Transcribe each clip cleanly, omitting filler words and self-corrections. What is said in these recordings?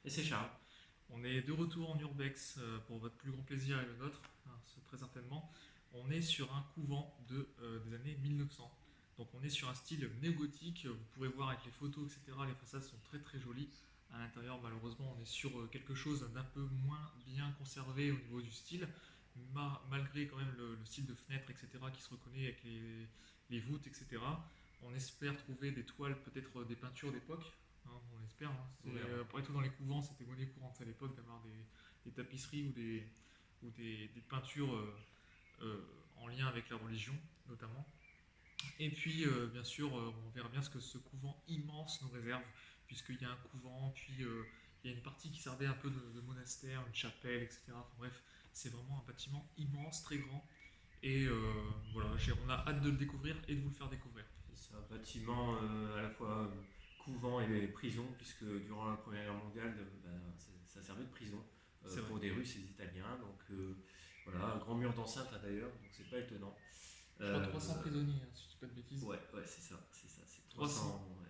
Et c'est Charles. On est de retour en urbex pour votre plus grand plaisir et le nôtre, hein, très certainement. On est sur un couvent des années 1900. Donc on est sur un style néo-gothique. Vous pourrez voir avec les photos, etc. Les façades sont très très jolies. À l'intérieur, malheureusement, on est sur quelque chose d'un peu moins bien conservé au niveau du style, malgré quand même le style de fenêtre, etc., qui se reconnaît avec les voûtes, etc. On espère trouver des toiles, peut-être des peintures d'époque, hein, on l'espère. Hein. Oui, Pour être dans les couvents, c'était monnaie courante à l'époque d'avoir des tapisseries ou des peintures en lien avec la religion, notamment. Et puis, bien sûr, on verra bien ce que ce couvent immense nous réserve, puisqu'il y a un couvent, puis il y a une partie qui servait un peu de monastère, une chapelle, etc. Enfin, bref, c'est vraiment un bâtiment immense, très grand. Et voilà, on a hâte de le découvrir et de vous le faire découvrir. c'est un bâtiment à la fois couvent et prison, puisque durant la Première Guerre mondiale, ça servait de prison C'est vrai. pour des Russes et des Italiens. Donc voilà, un grand mur d'enceinte d'ailleurs, donc c'est pas étonnant. Je crois Euh, 300 prisonniers, hein, si je dis pas de bêtises. ouais, c'est ça, c'est 300, 300. Ouais.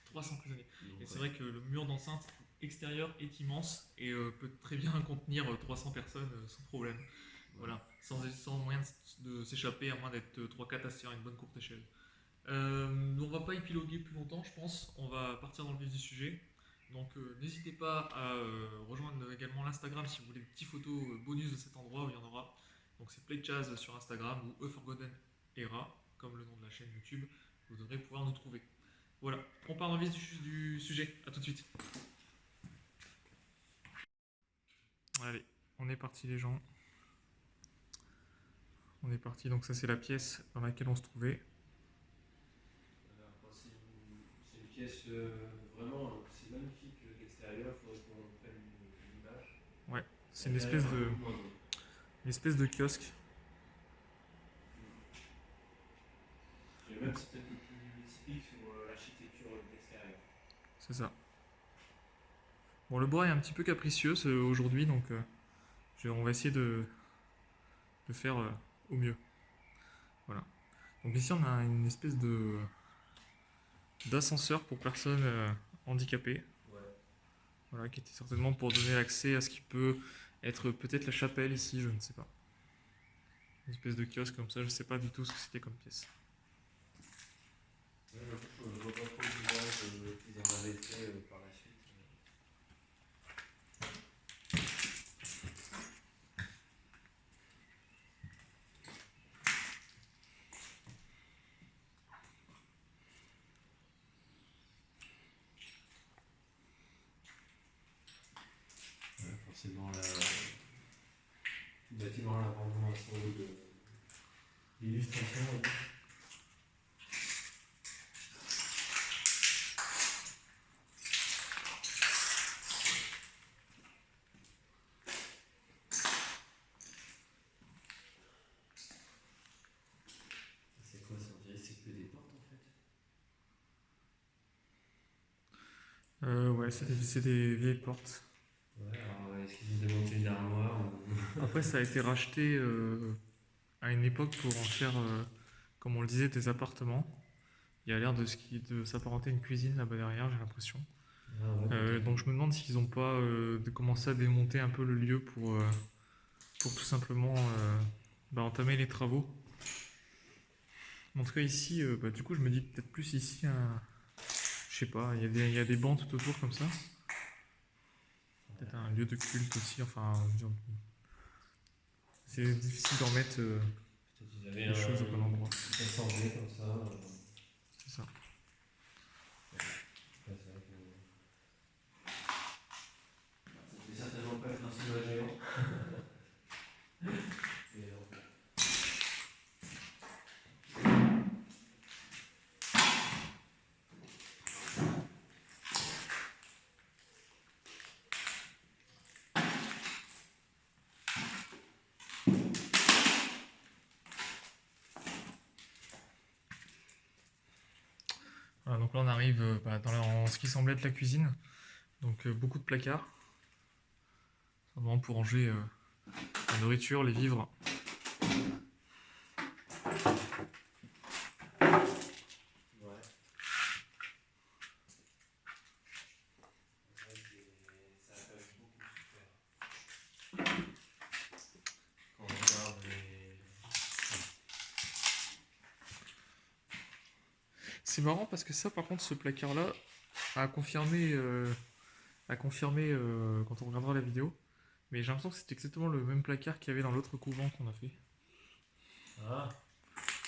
300 prisonniers. Et Donc c'est ouais, vrai que le mur d'enceinte extérieur est immense et peut très bien contenir 300 personnes sans problème. ouais. Voilà, sans moyen de s'échapper, à moins d'être 3-4 assis à une bonne courte échelle. On va pas épiloguer plus longtemps, je pense. On va partir dans le vif du sujet. Donc n'hésitez pas à rejoindre également l'Instagram si vous voulez des petites photos bonus de cet endroit où il y en aura. Donc c'est Playchaz sur Instagram ou A Forgotten Era, comme le nom de la chaîne YouTube. Vous devrez pouvoir nous trouver. Voilà, on part dans le vif du sujet. A tout de suite. Allez, on est parti les gens. On est parti, donc ça c'est la pièce dans laquelle on se trouvait. C'est une pièce vraiment, c'est magnifique l'extérieur, il faudrait qu'on prenne une image. Ouais, c'est L'intérieur un peu moins bon. une espèce de kiosque. Je dirais même que c'est peut-être le plus typique sur l'architecture de l'extérieur. C'est ça. Bon, le bois est un petit peu capricieux aujourd'hui, donc on va essayer de faire au mieux. Voilà. Donc ici on a une espèce de d'ascenseur pour personnes handicapées. Ouais. Voilà, qui était certainement pour donner accès à ce qui peut être peut-être la chapelle ici, je ne sais pas. Une espèce de kiosque comme ça, je ne sais pas du tout ce que c'était comme pièce. Ouais, je vois pas trop l'usage qu'ils en avaient fait par la suite. Forcément, le bâtiment a vraiment un rôle d'illustration. C'est quoi ça? On dirait que c'est que des portes en fait. Ouais, c'est des vieilles portes. Ouais, alors est-ce qu'ils ont démonté une armoire ou... Après, ça a été racheté à une époque pour en faire, comme on le disait, des appartements. Il y a l'air de s'apparenter à une cuisine là-bas derrière, j'ai l'impression. Ah ouais, Donc je me demande s'ils n'ont pas commencé à démonter un peu le lieu pour tout simplement entamer les travaux. En tout cas ici, du coup je me dis peut-être plus ici, je sais pas, il y a des bancs tout autour comme ça. Peut-être un lieu de culte aussi, enfin c'est difficile d'en mettre peut-être qu'ils avaient les choses au bon endroit. une assemblée comme ça. C'est ça. Ouais, c'est vrai que ça devait certainement pas être un cinéma géant. Mais, Voilà, donc là on arrive dans ce qui semble être la cuisine. Donc beaucoup de placards, simplement pour ranger la nourriture, les vivres. ouais. C'est marrant parce que ça, par contre, ce placard-là a confirmé, quand on regardera la vidéo. Mais j'ai l'impression que c'est exactement le même placard qu'il y avait dans l'autre couvent qu'on a fait. Ah,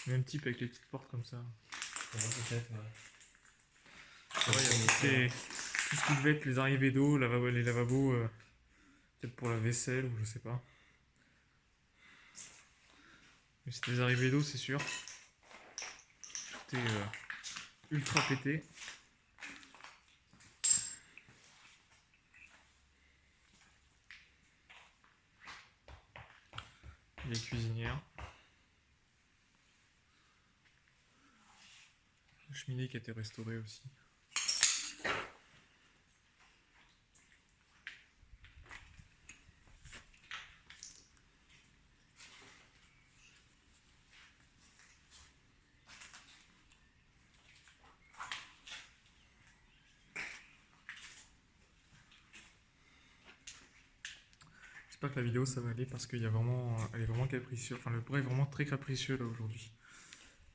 Même type avec les petites portes comme ça. ouais, peut-être, ouais. Ça va, il y a tout ce qui devait être les arrivées d'eau, les lavabos, peut-être pour la vaisselle ou je sais pas. Mais c'était les arrivées d'eau, c'est sûr. Tout est ultra pété. Les cuisinières. La cheminée qui a été restaurée aussi. J'espère que la vidéo ça va aller parce qu'elle est vraiment capricieux. Enfin, le bruit est vraiment très capricieux là aujourd'hui.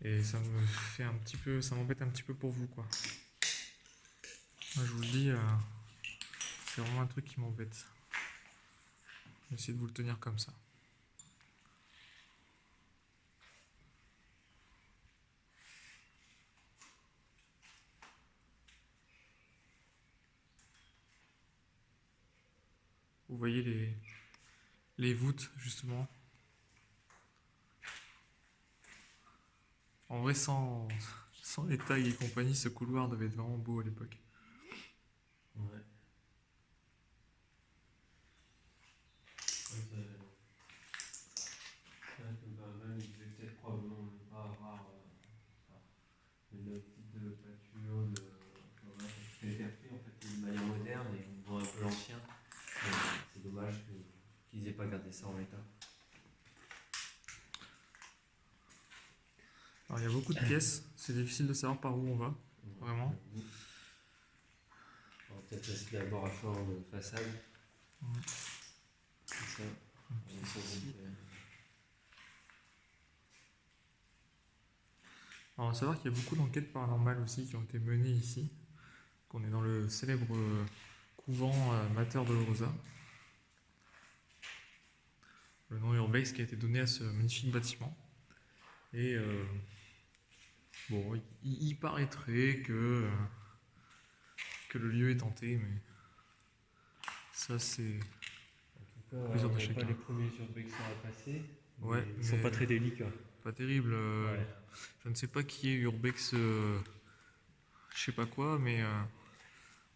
Et ça me fait un petit peu, ça m'embête un petit peu pour vous quoi. Moi, je vous le dis, c'est vraiment un truc qui m'embête. Je vais essayer de vous le tenir comme ça. Vous voyez les voûtes justement. En vrai, sans les tailles et compagnie, ce couloir devait être vraiment beau à l'époque. Ouais. Même, il devait peut-être probablement ne pas avoir le type de peinture, c'est été refait en fait d'une manière moderne et on voit un peu l'ancien. C'est dommage qu'ils n'aient pas gardé ça en l'état. Alors il y a beaucoup de pièces, c'est difficile de savoir par où on va, vraiment. On va peut-être laisser d'abord à flanc de façade. Ouais. C'est ça. Alors, on va savoir qu'il y a beaucoup d'enquêtes paranormales aussi qui ont été menées ici. Qu'on est dans le célèbre couvent Mater Dolorosa. Le nom urbex qui a été donné à ce magnifique bâtiment. Et bon, il paraîtrait que le lieu est hanté, mais ça c'est plaisir de chacun. Pas les premiers urbex à passer. Ouais, ils sont pas très délicats. Pas terrible. Ouais. Je ne sais pas qui est urbex, je sais pas quoi, mais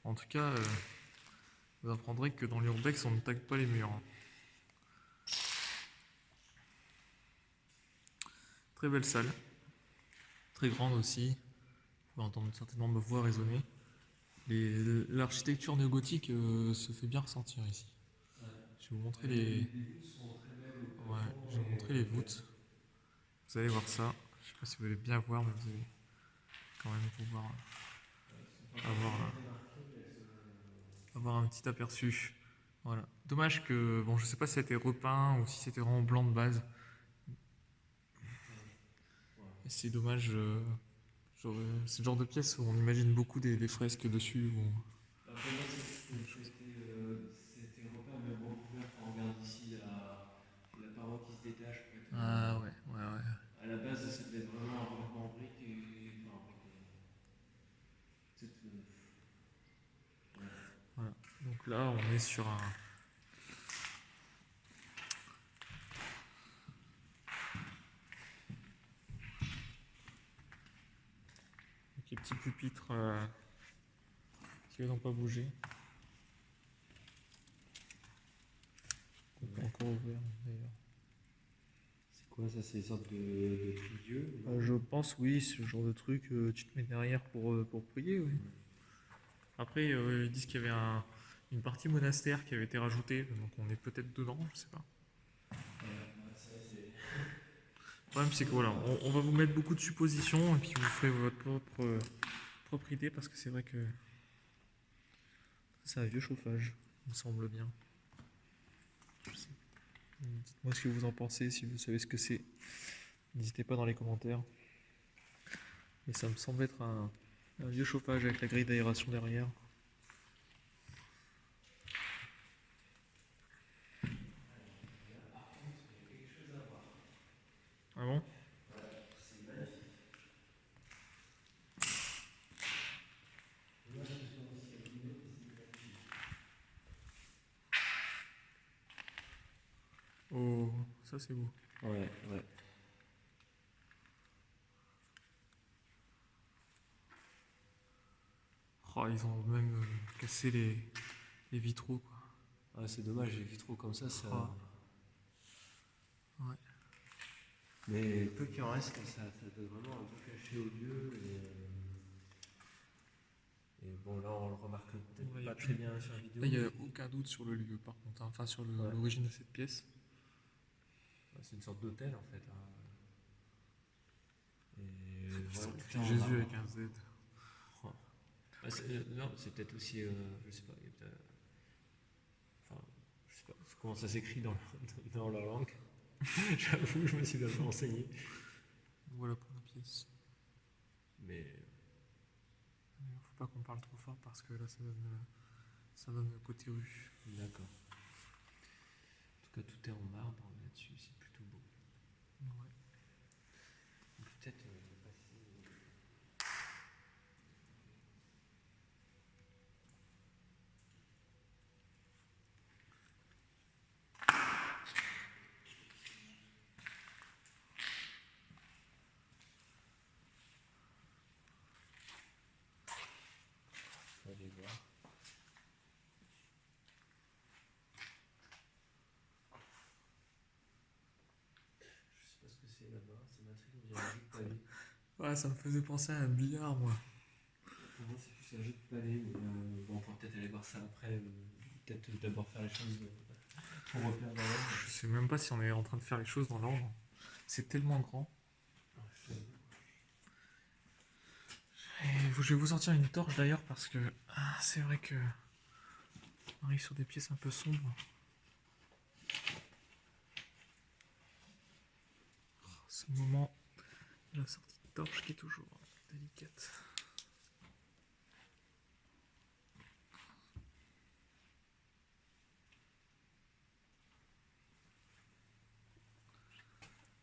en tout cas, vous apprendrez que dans l'urbex, on ne tague pas les murs. Très belle salle, très grande aussi. Vous pouvez entendre certainement ma voix résonner. L'architecture néogothique se fait bien ressentir ici. Je vais vous montrer les voûtes. Vous allez voir ça. Je ne sais pas si vous allez bien voir, mais vous allez quand même pouvoir avoir un petit aperçu. Voilà. Dommage que, bon, je sais pas si c'était repeint ou si c'était vraiment blanc de base. Et c'est dommage. C'est le genre de pièce où on imagine beaucoup des fresques dessus. C'était repeint, mais bon, quand on regarde ici la paroi qui se détache. Ah ouais. À la base, ça devait être vraiment un revêtement en briques Voilà. Donc là, on est sur un. Avec les petits pupitres qui n'ont pas bougé. On peut encore ouvrir d'ailleurs. C'est quoi ça? C'est une sorte de prie-dieu? Je pense, oui, c'est le genre de truc, tu te mets derrière pour prier, oui. Après, ils disent qu'il y avait une partie monastère qui avait été rajoutée, donc on est peut-être dedans, je sais pas. Le problème, c'est que voilà, on va vous mettre beaucoup de suppositions et puis vous ferez votre propre idée parce que c'est vrai que c'est un vieux chauffage, il me semble bien. Dites-moi ce que vous en pensez, si vous savez ce que c'est. N'hésitez pas dans les commentaires. Et ça me semble être un vieux chauffage avec la grille d'aération derrière. Ah bon? Oh, ça c'est beau. Ouais, ouais. Oh, ils ont même cassé les vitraux, quoi. Ah, c'est dommage, les vitraux comme ça. Ah. Ouais. Mais peu qu'il en reste, ça donne vraiment un beau cachet au lieu. Et bon, là, on le remarque peut-être Ouais, pas très bien sur la vidéo. Là, il n'y a mais aucun doute sur le lieu, par contre, hein. Enfin, sur Ouais. l'origine de cette pièce. C'est une sorte d'hôtel en fait, hein. Et Ça voilà, aurait tout été est en Jésus marbre. avec un Z. Ah, non, c'est peut-être aussi, je sais pas, il y a enfin, je sais pas comment ça s'écrit dans leur langue. J'avoue, je me suis bien renseigné. Voilà pour la pièce. Mais Il faut pas qu'on parle trop fort parce que là, ça donne le côté rue. d'accord. En tout cas, tout est en marbre là-dessus, c'est plutôt beau. Ouais. Peut-être passer. On va aller voir. Je sais pas ce que c'est là-bas, ça m'intrigue, on dirait un jeu de palais. Ouais, ça me faisait penser à un billard, moi. Pour moi, c'est plus un jeu de palais, mais bon, on pourra peut-être aller voir ça après. Peut-être d'abord faire les choses pour repérer dans l'ordre. Je sais même pas si on est en train de faire les choses dans l'ordre. C'est tellement grand. Et je vais vous sortir une torche d'ailleurs parce que c'est vrai que on arrive sur des pièces un peu sombres. Ce moment de la sortie de torche qui est toujours délicate.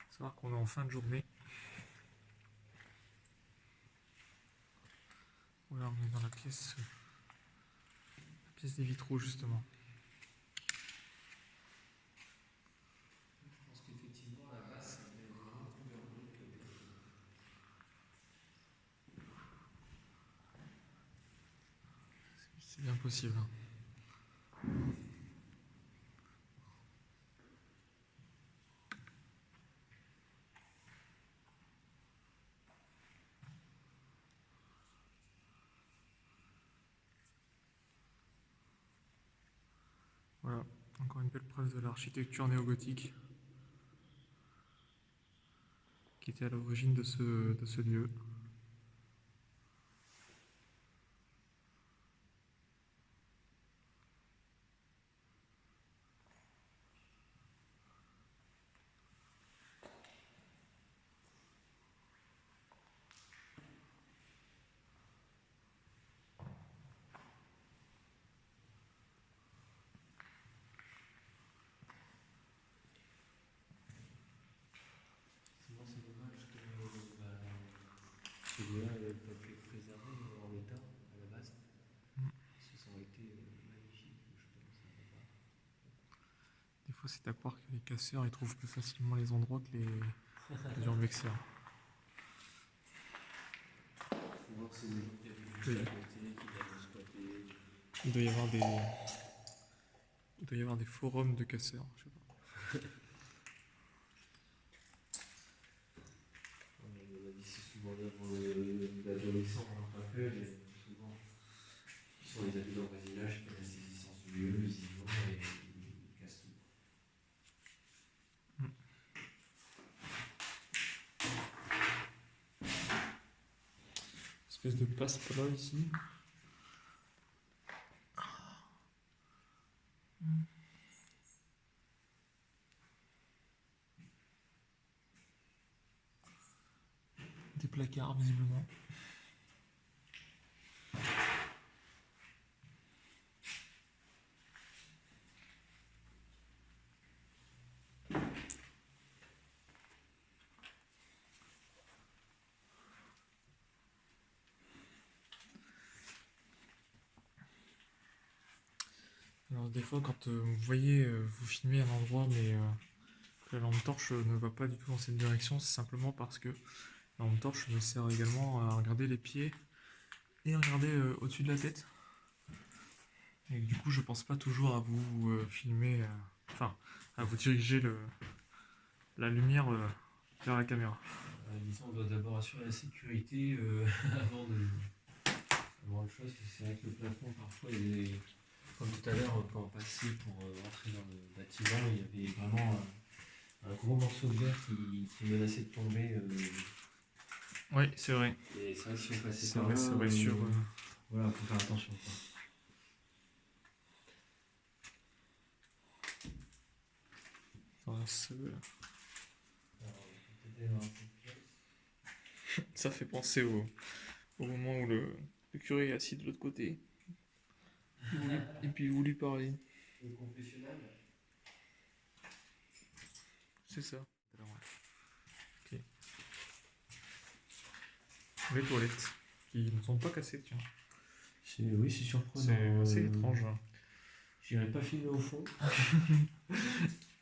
Faut savoir qu'on est en fin de journée. Voilà, on est dans la pièce des vitraux justement. Je pense qu'effectivement, la base, c'est vraiment couleur bleue que le café. C'est bien possible. Voilà, encore une belle preuve de l'architecture néogothique qui était à l'origine de ce lieu. Sinon, c'est dommage que celui-là n'ait pas pu être préservé en l'état à la base. Parce que ça aurait été magnifique, je pense. Des fois, c'est à croire que les casseurs ils trouvent plus facilement les endroits que les urbexeurs. Faut voir que c'est des gens qui habitent juste Oui. à côté, qui viennent squatter. Il doit y avoir des forums de casseurs. Je sais pas. On a dit c'est souvent l'œuvre d'adolescents un peu, mais souvent, ce sont les habitants du voisinage qui connaissent l'existence du lieu, ils y vont et ils cassent tout. Espèce de passe-plat ici. Des placards visiblement. Alors des fois quand vous voyez, vous filmez un endroit mais que la lampe torche ne va pas du tout dans cette direction, c'est simplement parce que la lampe torche me sert également à regarder les pieds et à regarder au-dessus de la tête. Et du coup je pense pas toujours à vous filmer, enfin à vous diriger la lumière vers la caméra. Disons, on doit d'abord assurer la sécurité avant le chose, parce que c'est vrai que le plafond, parfois, comme tout à l'heure, quand on passait pour rentrer dans le bâtiment, il y avait vraiment un gros morceau de verre qui menaçait de tomber. Oui, c'est vrai. Et c'est vrai que si on passait C'est par vrai, là, c'est vrai, sûr. voilà, faut faire attention, quoi. Enfin, ça fait penser au moment où le curé est assis de l'autre côté. Et puis vous lui parlez. Le confessionnal. C'est ça. Ok. Les toilettes, qui ne sont pas cassées, tiens. Oui, c'est surprenant. C'est assez étrange. J'irai pas filmer au fond.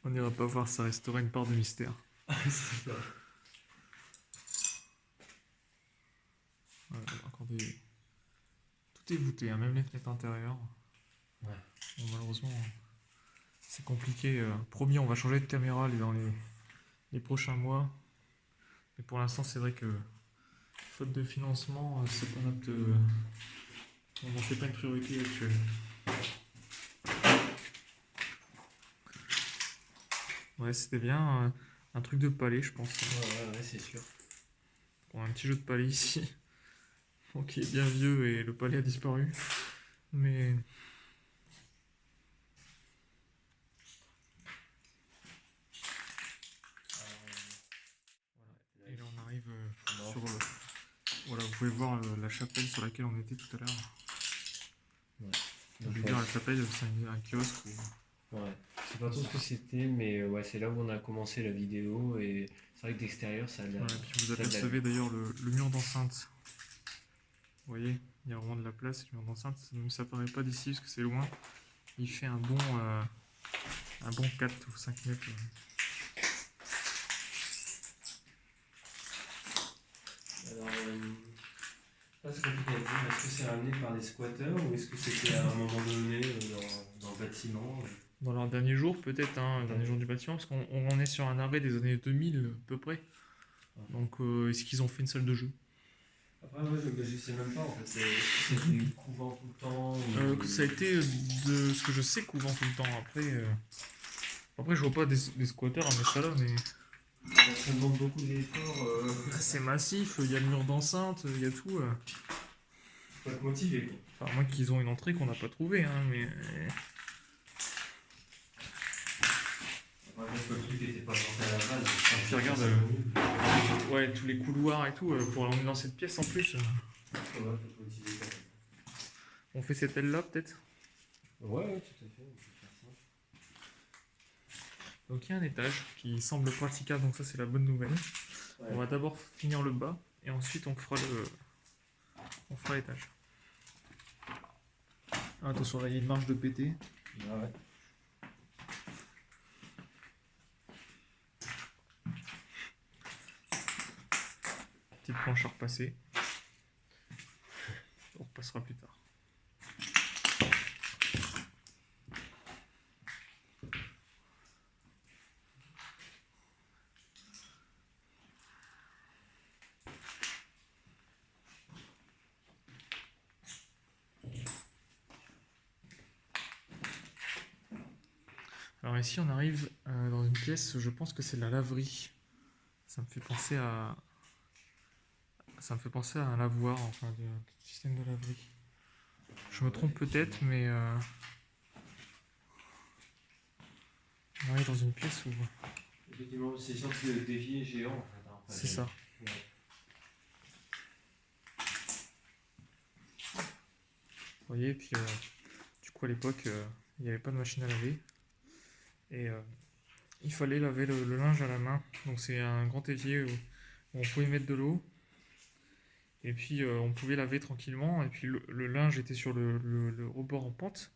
On n'ira pas voir, ça restera une part de mystère. C'est ça. Ouais, regardez. Tout est voûté, hein, même les fenêtres intérieures. Ouais. Bon, malheureusement, c'est compliqué. Promis, on va changer de caméra dans les prochains mois. Mais pour l'instant, c'est vrai que, faute de financement, c'est pas notre. On n'en fait pas une priorité actuelle. Ouais, c'était bien un truc de palais, je pense. Ouais, c'est sûr. Bon, un petit jeu de palais ici. Bon, qui est bien vieux et le palais a disparu. Mais. Voilà. Et là, on arrive sur. Voilà, vous pouvez voir la chapelle sur laquelle on était tout à l'heure. Ouais. Je veux dire, la chapelle, c'est un kiosque. Ouais. Je sais pas trop ce que c'était, mais ouais, c'est là où on a commencé la vidéo. Et c'est vrai que d'extérieur, ça a l'air. Ouais, et puis vous apercevez d'ailleurs le mur d'enceinte. Vous voyez, il y a vraiment de la place, le mur d'enceinte. Même ça paraît pas d'ici parce que c'est loin. Il fait un bon 4 ou 5 mètres. Alors, c'est compliqué à dire. Est-ce que c'est ramené par des squatteurs ou est-ce que c'était à un moment donné dans le bâtiment Dans leur dernier jour, peut-être, hein, dernier jour du bâtiment, parce qu'on est sur un arrêt des années 2000 à peu près. Donc, est-ce qu'ils ont fait une salle de jeu? Après, ouais, je sais même pas en fait. C'était couvent tout le temps Ça a été, de ce que je sais, couvent tout le temps. Après je vois pas des squatteurs à mettre ça là, mais. Ça demande beaucoup d'efforts. C'est massif, il y a le mur d'enceinte, il y a tout. Faut être motivé, quoi. Enfin, à moins qu'ils ont une entrée qu'on n'a pas trouvée, hein, mais. Ouais, parce que le truc était pas pensé à la base. Puis regarde, ouais, tous les couloirs et tout, pour aller dans cette pièce en plus. Ouais, faut être motivé quand même. On fait cette aile là peut-être. Ouais, tout à fait. On peut faire ça. Donc il y a un étage qui semble praticable, donc ça c'est la bonne nouvelle. Ouais. On va d'abord finir le bas et ensuite on fera l'étage. Ah, attention, là il y a une marge de pété. Ouais. Petite planche à repasser. On repassera plus tard. Alors ici on arrive dans une pièce, je pense que c'est la laverie. Ça me fait penser à un lavoir, enfin un petit système de laverie. Je me trompe peut-être, mais on arrive dans une pièce où. Effectivement, c'est sûr que c'est l'évier géant en fait. C'est ça. Ouais. nettoyer. Et puis, du coup, à l'époque, il n'y avait pas de machine à laver. Et il fallait laver le linge à la main. Donc, c'est un grand évier où on pouvait mettre de l'eau. Et puis, on pouvait laver tranquillement. Et puis, le linge était sur le rebord en pente.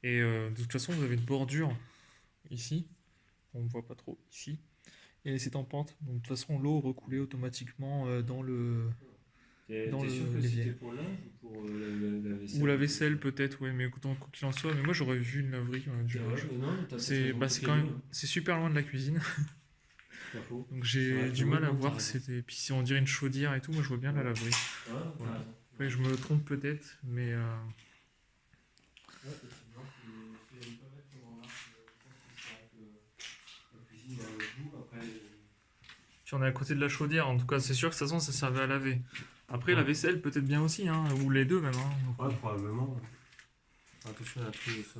Et de toute façon, vous avez une bordure ici. On ne voit pas trop ici. Et c'est en pente. Donc, de toute façon, l'eau recoulait automatiquement dans T'es sûr que l'évier. c'était pour le linge ou pour la vaisselle? Ou la vaisselle peut-être, ouais, mais écoute, quoi qu'il en soit, mais moi j'aurais vu une laverie du Ouais, linge. mais non, t'as peut-être C'est raison de bah, te c'est quand caler, même hein. c'est super loin de la cuisine, Pas faux. donc C'est vrai j'ai que du ouais, mal à non, t'as voir. raison. C'était puis si on dirait une chaudière et tout, moi je vois bien la Ouais. laverie. Ouais, t'as Voilà. raison. Après je me trompe peut-être, mais Ouais, effectivement, c'est pas mal comme remarque. Je pense que c'est vrai que la cuisine a un goût. Après, puis on est à côté de la chaudière. En tout cas, c'est sûr que de toute façon ça servait à laver. Après la ouais. vaisselle peut-être bien aussi, hein, ou les deux même. Hein. Donc, Ouais, probablement. Attention à la truc de ça.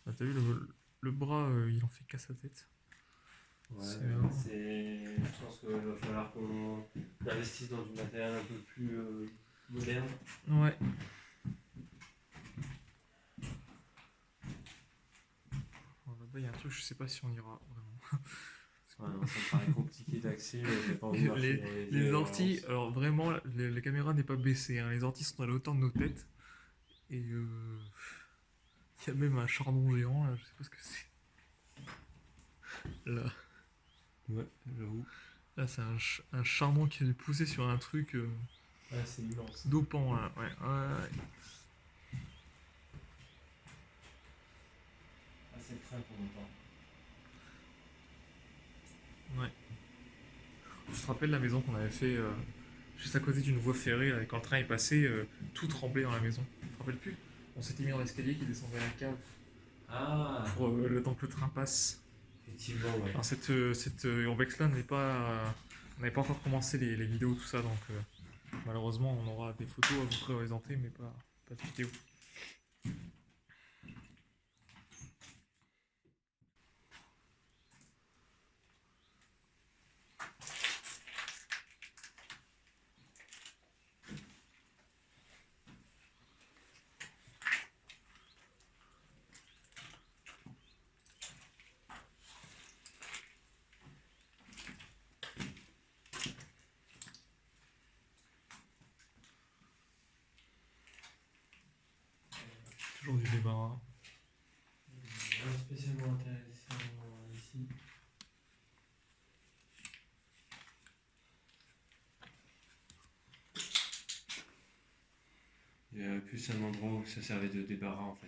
bah, t'as vu le bras, il en fait qu'à sa tête. Ouais, C'est je pense qu'il va falloir qu'on investisse dans du matériel un peu plus moderne. Ouais. Bon, là-bas il y a un truc, je sais pas si on ira vraiment. Ouais, non, ça me paraît compliqué d'accès, j'ai pas envie de marcher dans Les les orties, alors vraiment, la caméra n'est pas baissée, hein. Les orties sont à la hauteur de nos têtes. Et il y a même un chardon géant, là, je sais pas ce que c'est. Là, Ouais, j'avoue. là c'est un chardon qui a poussé sur un truc Ouais, c'est immense. dopant, là. Ouais, ouais. Ah, c'est craint pour longtemps. Ouais. Tu te rappelles la maison qu'on avait fait juste à côté d'une voie ferrée, là, et quand le train est passé, tout tremblait dans la maison. Tu te rappelles plus? On s'était mis dans l'escalier qui descendait à la cave Ah, pour le temps que le train passe. effectivement, ouais. Alors cette urbex-là on n'avait pas encore commencé les vidéos, tout ça, donc malheureusement on aura des photos à vous présenter, mais pas de vidéo. Toujours du débat. Rien spécialement intéressant ici. Il y a plus un endroit où ça servait de débarras en fait.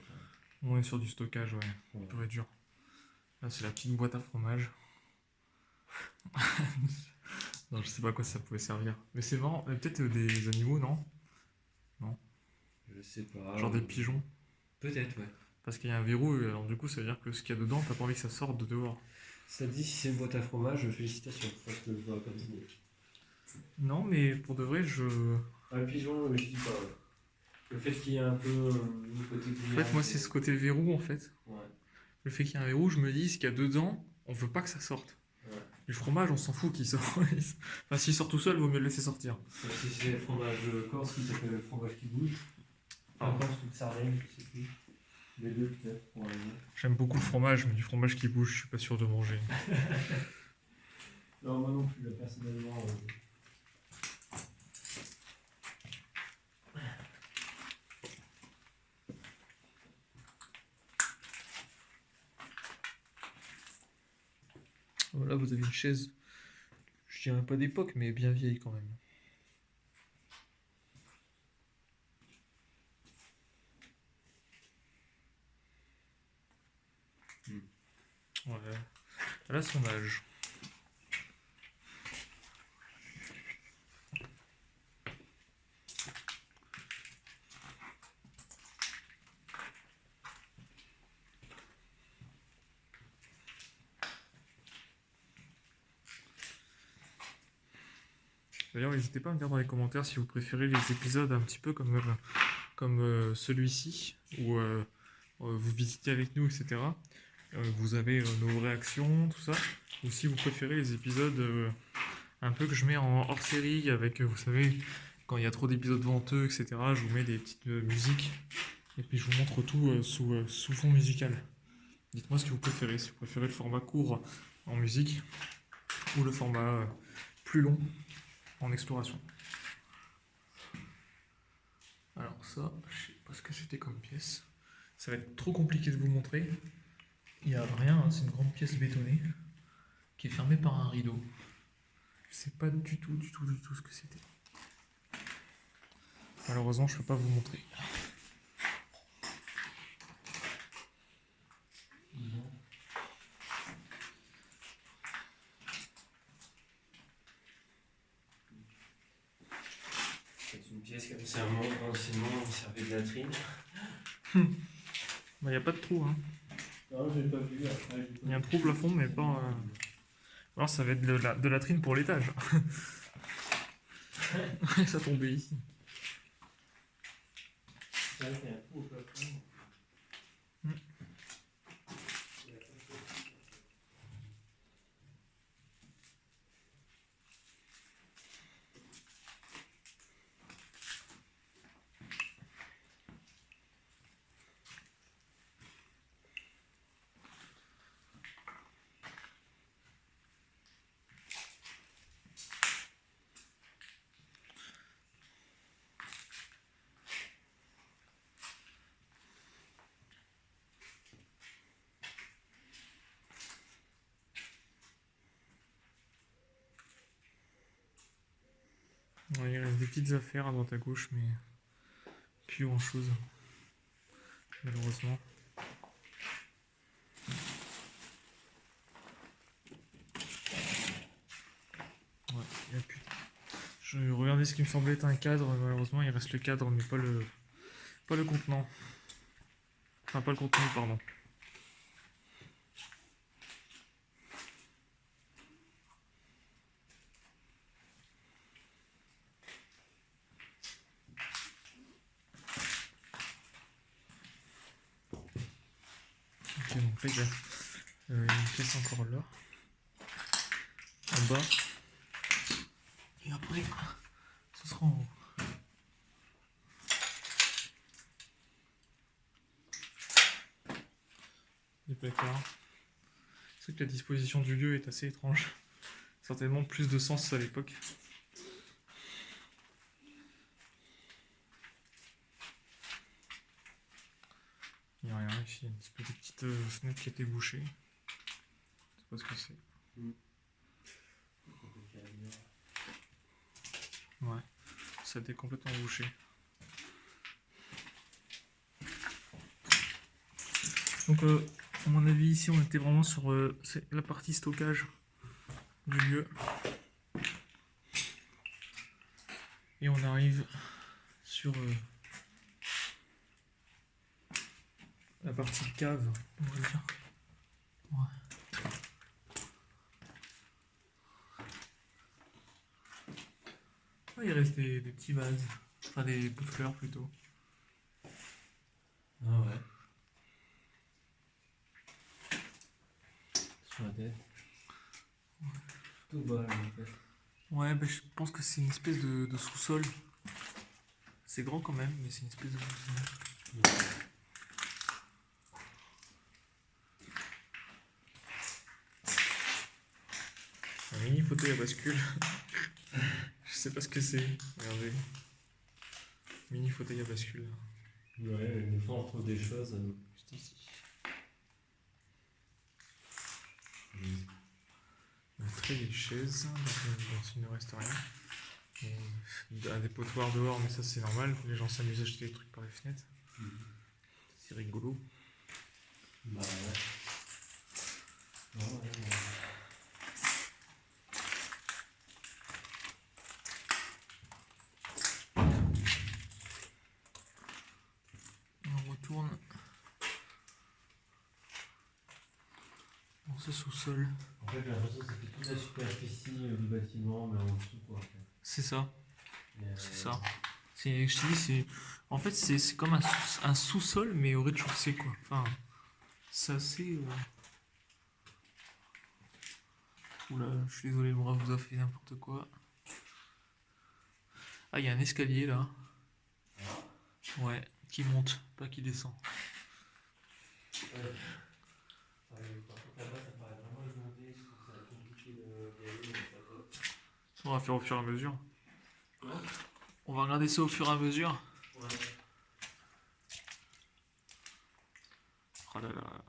On est sur du stockage, ouais, Ouais. pur et dur. Là c'est la petite boîte à fromage. Non, je sais pas à quoi ça pouvait servir. Mais c'est marrant, peut-être des animaux, non? Je sais pas. Genre des pigeons. Peut-être, ouais. Parce qu'il y a un verrou, alors du coup ça veut dire que ce qu'il y a dedans, t'as pas envie que ça sorte de dehors. Ça te dit si c'est une boîte à fromage, félicitations. Ça, je te le vois comme idée. Non, mais pour de vrai, Un pigeon, je dis pas. Ouais. Le fait qu'il y ait un peu le côté En fait, moi, c'est ce côté verrou, en fait. Ouais. Le fait qu'il y ait un verrou, je me dis, ce qu'il y a dedans, on veut pas que ça sorte. Ouais. Du fromage, on s'en fout qu'il sorte. Enfin, s'il sort tout seul, vaut mieux le laisser sortir. Si c'est le fromage corse qui s'appelle le fromage qui bouge. Ah. Corse ou de Sardaigne, je sais plus. Les deux peut-être, probablement. J'aime beaucoup le fromage, mais du fromage qui bouge, je suis pas sûr de manger. Non, moi non plus, là, personnellement. Voilà, vous avez une chaise, je dirais pas d'époque, mais bien vieille quand même. Ouais. Elle a son âge. D'ailleurs, n'hésitez pas à me dire dans les commentaires si vous préférez les épisodes un petit peu comme celui-ci, où vous visitez avec nous, etc. Vous avez nos réactions, tout ça. Ou si vous préférez les épisodes un peu que je mets en hors-série avec, vous savez, quand il y a trop d'épisodes venteux, etc., je vous mets des petites musiques. Et puis je vous montre tout sous fond musical. Dites-moi ce que vous préférez, si vous préférez le format court en musique ou le format plus long en exploration. Alors ça, je sais pas ce que c'était comme pièce. Ça va être trop compliqué de vous montrer. Il n'y a rien, hein, c'est une grande pièce bétonnée qui est fermée par un rideau. Je sais pas du tout ce que c'était. Malheureusement, je peux pas vous montrer. C'est une pièce comme ça, anciennement, on servait de latrine. Il n'y a pas de trou. Hein. Non, j'ai pas vu. Après, il y a un trou au plafond, mais pas. Alors, ça va être de la latrine pour l'étage. Ça tombait ici. C'est vrai qu'il y a un trou au plafond. Ouais, il reste des petites affaires à droite à gauche, mais plus grand chose, malheureusement. Ouais, il y a plus. Je regardais ce qui me semblait être un cadre, malheureusement il reste le cadre, mais pas le contenant. Enfin, pas le contenu, pardon. Ok, donc là, il y a une pièce encore là. En bas. Et après, ce sera en haut. Des placards. C'est que la disposition du lieu est assez étrange. Certainement plus de sens à l'époque. Il n'y a rien ici, il y a une espèce de petite fenêtre qui a été bouchée. Je sais pas ce que c'est. Ouais, ça a été complètement bouché. Donc, à mon avis, ici, on était vraiment sur la partie stockage du lieu. Et on arrive sur la partie cave, on va dire. Ouais. Ah, il reste des petits vases, enfin des pots de fleurs plutôt. Ah ouais. Sur la tête. Ouais. Tout bas là, en fait. Ouais, bah, je pense que c'est une espèce de sous-sol. C'est grand quand même, mais c'est une espèce de sous-sol. Ouais. Un mini fauteuil à bascule. Je sais pas ce que c'est. Regardez. Mini fauteuil à bascule. Ouais, des fois on trouve des choses juste ici. Une très vieille chaise, dont il ne reste rien. Bon, des potoirs dehors, mais ça c'est normal. Les gens s'amusent à acheter des trucs par les fenêtres. C'est rigolo. Bah ouais. Ouais. On retourne dans ce sous-sol. En fait, j'ai l'impression que ça fait toute la superficie du bâtiment, mais en dessous quoi. En fait. C'est ça. Et, C'est ça. Je te dis, en fait, c'est comme un sous-sol, mais au rez-de-chaussée, quoi. Enfin, c'est assez. Oula, je suis désolé, le bras vous a fait n'importe quoi. Ah, il y a un escalier là. Ah. Ouais, qui monte, pas qui descend. Ouais. Par contre, là-bas, ça paraît vraiment inondé. Je trouve que ça va être compliqué d'y aller, mais ça doit. On va faire au fur et à mesure. Comment? On va regarder ça au fur et à mesure. Ouais. Oh là là.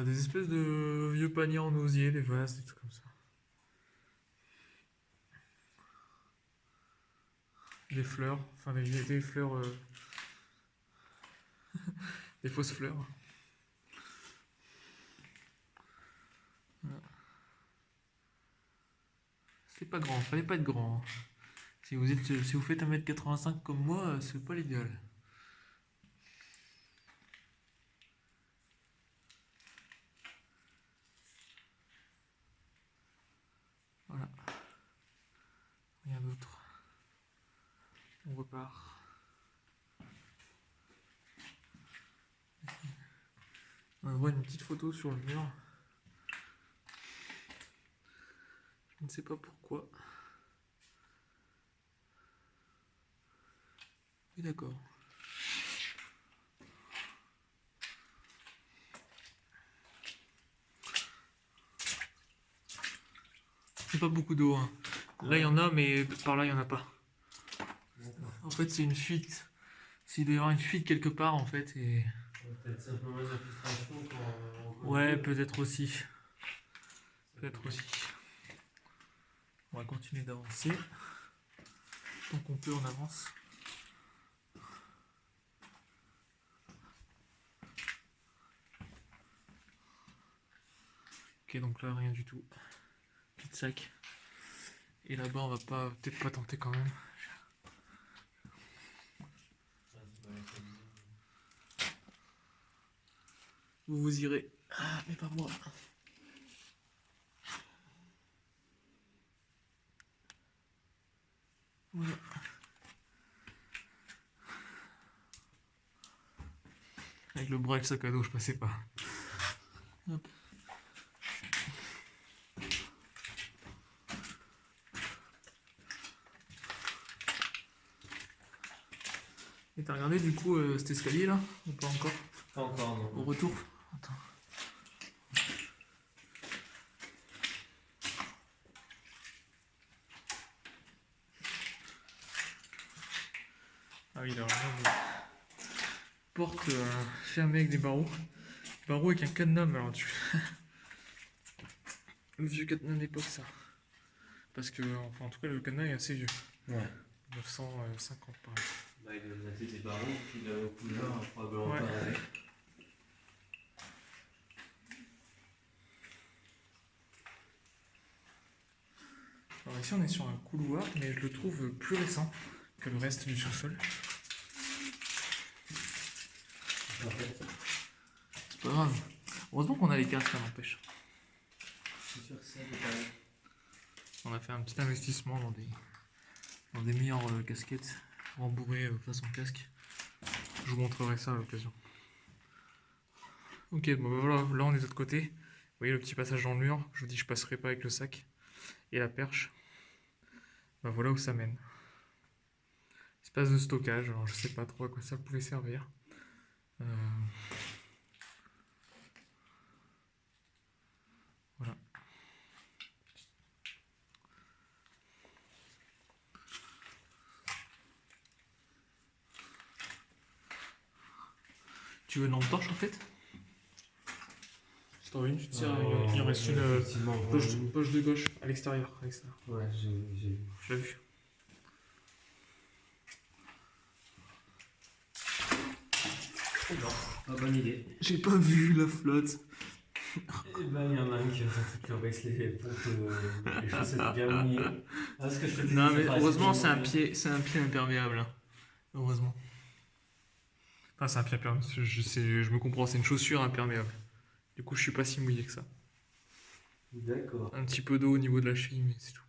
Des espèces de vieux paniers en osier, des vases, des trucs comme ça. Des fleurs, enfin des fleurs, des fausses fleurs. Voilà. C'est pas grand, fallait pas être grand. Si vous faites 1m85 comme moi, c'est pas l'idéal. Voilà. Rien d'autre. On repart. On voit une petite photo sur le mur. Je ne sais pas pourquoi. Oui, d'accord. Il n'y a pas beaucoup d'eau. Hein. Là, il y en a, mais par là, il n'y en a pas. En fait, c'est une fuite. S'il doit y avoir une fuite quelque part, en fait. Et... Peut-être simplement de la frustration quand on. Ouais, peut-être aussi. Peut-être aussi. On va continuer d'avancer. Tant qu'on peut, on avance. Ok, donc là, rien du tout. Petit sac. Et là-bas, on va peut-être pas tenter quand même. Vous irez. Ah, mais pas moi. Voilà. Avec le bras et le sac à dos, je passais pas. Hop. Et t'as regardé du coup cet escalier là? Ou pas encore? Pas encore, non. Au retour? Attends. Ah oui, là, porte fermée avec des barreaux. Barreaux avec un cadenas, mais alors tu. Le vieux cadenas d'époque, ça. Parce que, enfin, en tout cas, le cadenas est assez vieux. Ouais. 950 par exemple. Bah, il doit mettre des barreaux, puis il a aux couleurs, probablement Ouais. pas avec. Alors ici, on est sur un couloir, mais je le trouve plus récent que le reste du sous-sol. En fait, C'est pas grave. Heureusement qu'on a les casques, ça n'empêche. je suis sûr que ça détaille. On a fait un petit investissement dans des meilleures casquettes rembourrées façon casque. Je vous montrerai ça à l'occasion. Ok, bon bah voilà, là on est de l'autre côté. Vous voyez le petit passage dans le mur. Je vous dis, je passerai pas avec le sac et la perche. Bah voilà où ça mène. Espace de stockage. Alors je sais pas trop à quoi ça pouvait servir. Voilà. Tu veux une lampe torche en fait? Je t'en veux une, tu tires, il en reste une poche de gauche à l'extérieur. Ouais, j'ai vu. Je l'ai vu. Pas bonne idée. J'ai pas vu la flotte. Et ben, il y en a un qui baisse les pompes, les chaussettes bien mouillées. Ah, ce que je te dis, Non mais ça heureusement paraît c'est un pied imperméable. Hein. Heureusement. Enfin c'est un pied imperméable, je me comprends, c'est une chaussure imperméable. Du coup je suis pas si mouillé que ça. D'accord. Un petit peu d'eau au niveau de la cheville mais c'est tout.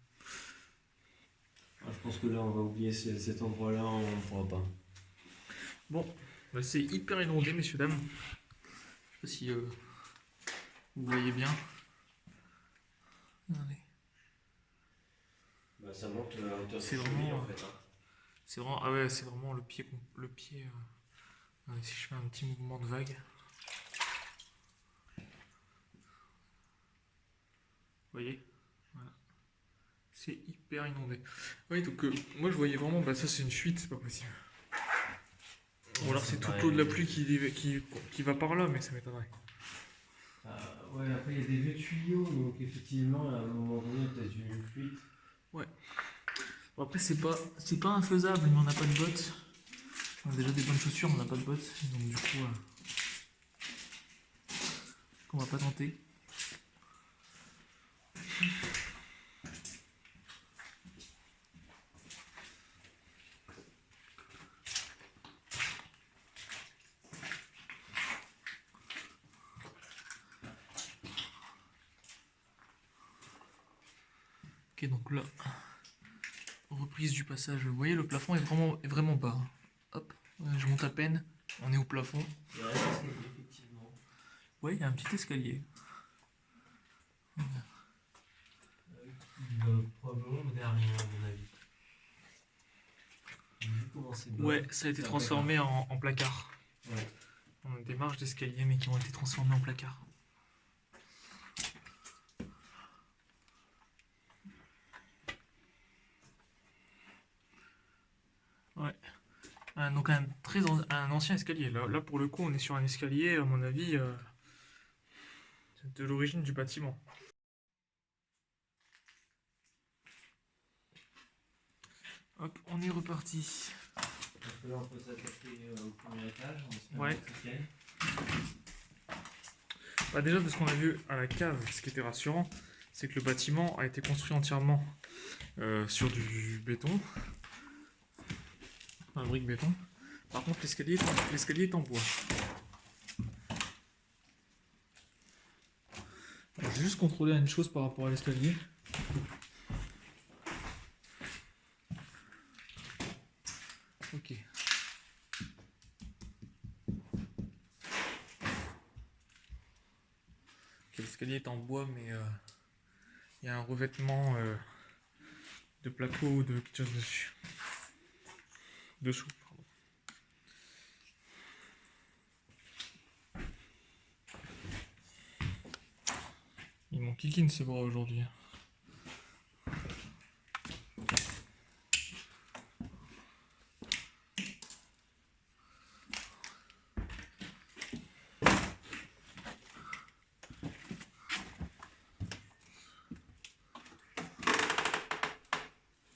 Je pense que là, on va oublier cet endroit-là, on ne pourra pas. Bon, bah, c'est hyper inondé, messieurs, dames. Je sais pas si vous voyez bien. Allez. Bah, ça monte à hauteur de C'est cheville, vraiment, en fait. Hein. c'est vraiment, ah ouais, c'est vraiment le pied. Allez, si je fais un petit mouvement de vague. Vous voyez, voilà. C'est hyper inondé. Oui, donc moi je voyais vraiment, bah ça c'est une fuite, c'est pas possible. Ou alors c'est toute l'eau de la pluie qui va par là, mais ça m'étonnerait. Ouais, après il y a des vieux tuyaux, donc effectivement, à un moment donné, il y a peut-être une fuite. Ouais. Bon, après c'est pas infaisable, mais on n'a pas de bottes. On a déjà des bonnes chaussures, on n'a pas de bottes, donc du coup, on va pas tenter. Ok, donc là, reprise du passage. Vous voyez, le plafond est vraiment bas. Hop, je monte à peine. On est au plafond. Il y a un escalier, effectivement. Ouais, il y a un petit escalier. Il va probablement dernier, à mon avis. Vu comment c'est bas, Ouais, ça a été transformé en placard. Ouais. On a des marches d'escalier, mais qui ont été transformées en placard. Ouais. Donc un ancien escalier. Là, pour le coup, on est sur un escalier, à mon avis, de l'origine du bâtiment. Hop, on est reparti. Donc là, on peut s'attaquer au premier étage. Ouais. Bah déjà, de ce qu'on a vu à la cave, ce qui était rassurant, c'est que le bâtiment a été construit entièrement sur du béton. Un brique béton. Par contre, l'escalier est en bois. Je vais juste contrôler une chose par rapport à l'escalier. Ok. L'escalier est en bois, mais il y a un revêtement de placo ou de quelque chose dessus. Dessous, pardon. Il m'en kikine ce bras aujourd'hui.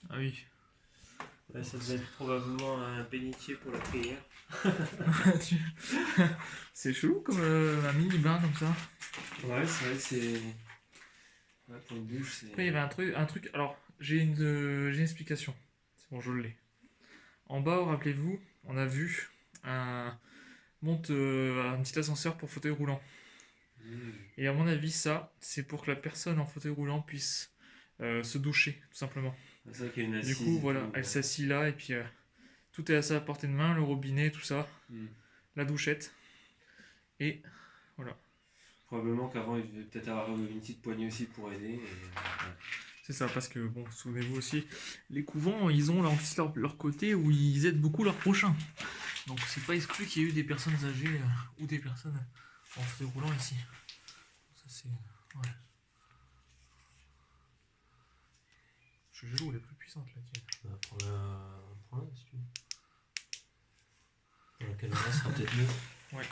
Ah oui. Là, ça devait être probablement un bénitier pour la prière. C'est chelou comme un mini-bain comme ça. Ouais, c'est vrai que c'est. Ouais, pour une douche, c'est. Après, il y avait un truc. Alors, j'ai une explication. C'est bon, je l'ai. En bas, rappelez-vous, on a vu un petit ascenseur pour fauteuil roulant. Et à mon avis, ça, c'est pour que la personne en fauteuil roulant puisse se doucher, tout simplement. C'est vrai qu'il y a une Du assise. coup, voilà, elle s'assit là et puis tout est à sa portée de main, le robinet, tout ça, la douchette. Et voilà. Probablement qu'avant, il devait peut-être avoir une petite poignée aussi pour aider. Et, C'est ça, parce que, bon, souvenez-vous aussi, les couvents, ils ont aussi leur côté où ils aident beaucoup leurs prochains. Donc, c'est pas exclu qu'il y ait eu des personnes âgées ou des personnes en fauteuil roulant ici. Ça, c'est. Ouais. Je suis jaloux, elle est plus puissante là, tiens. Prends-la si tu veux. La caméra sera peut-être mieux. Ouais.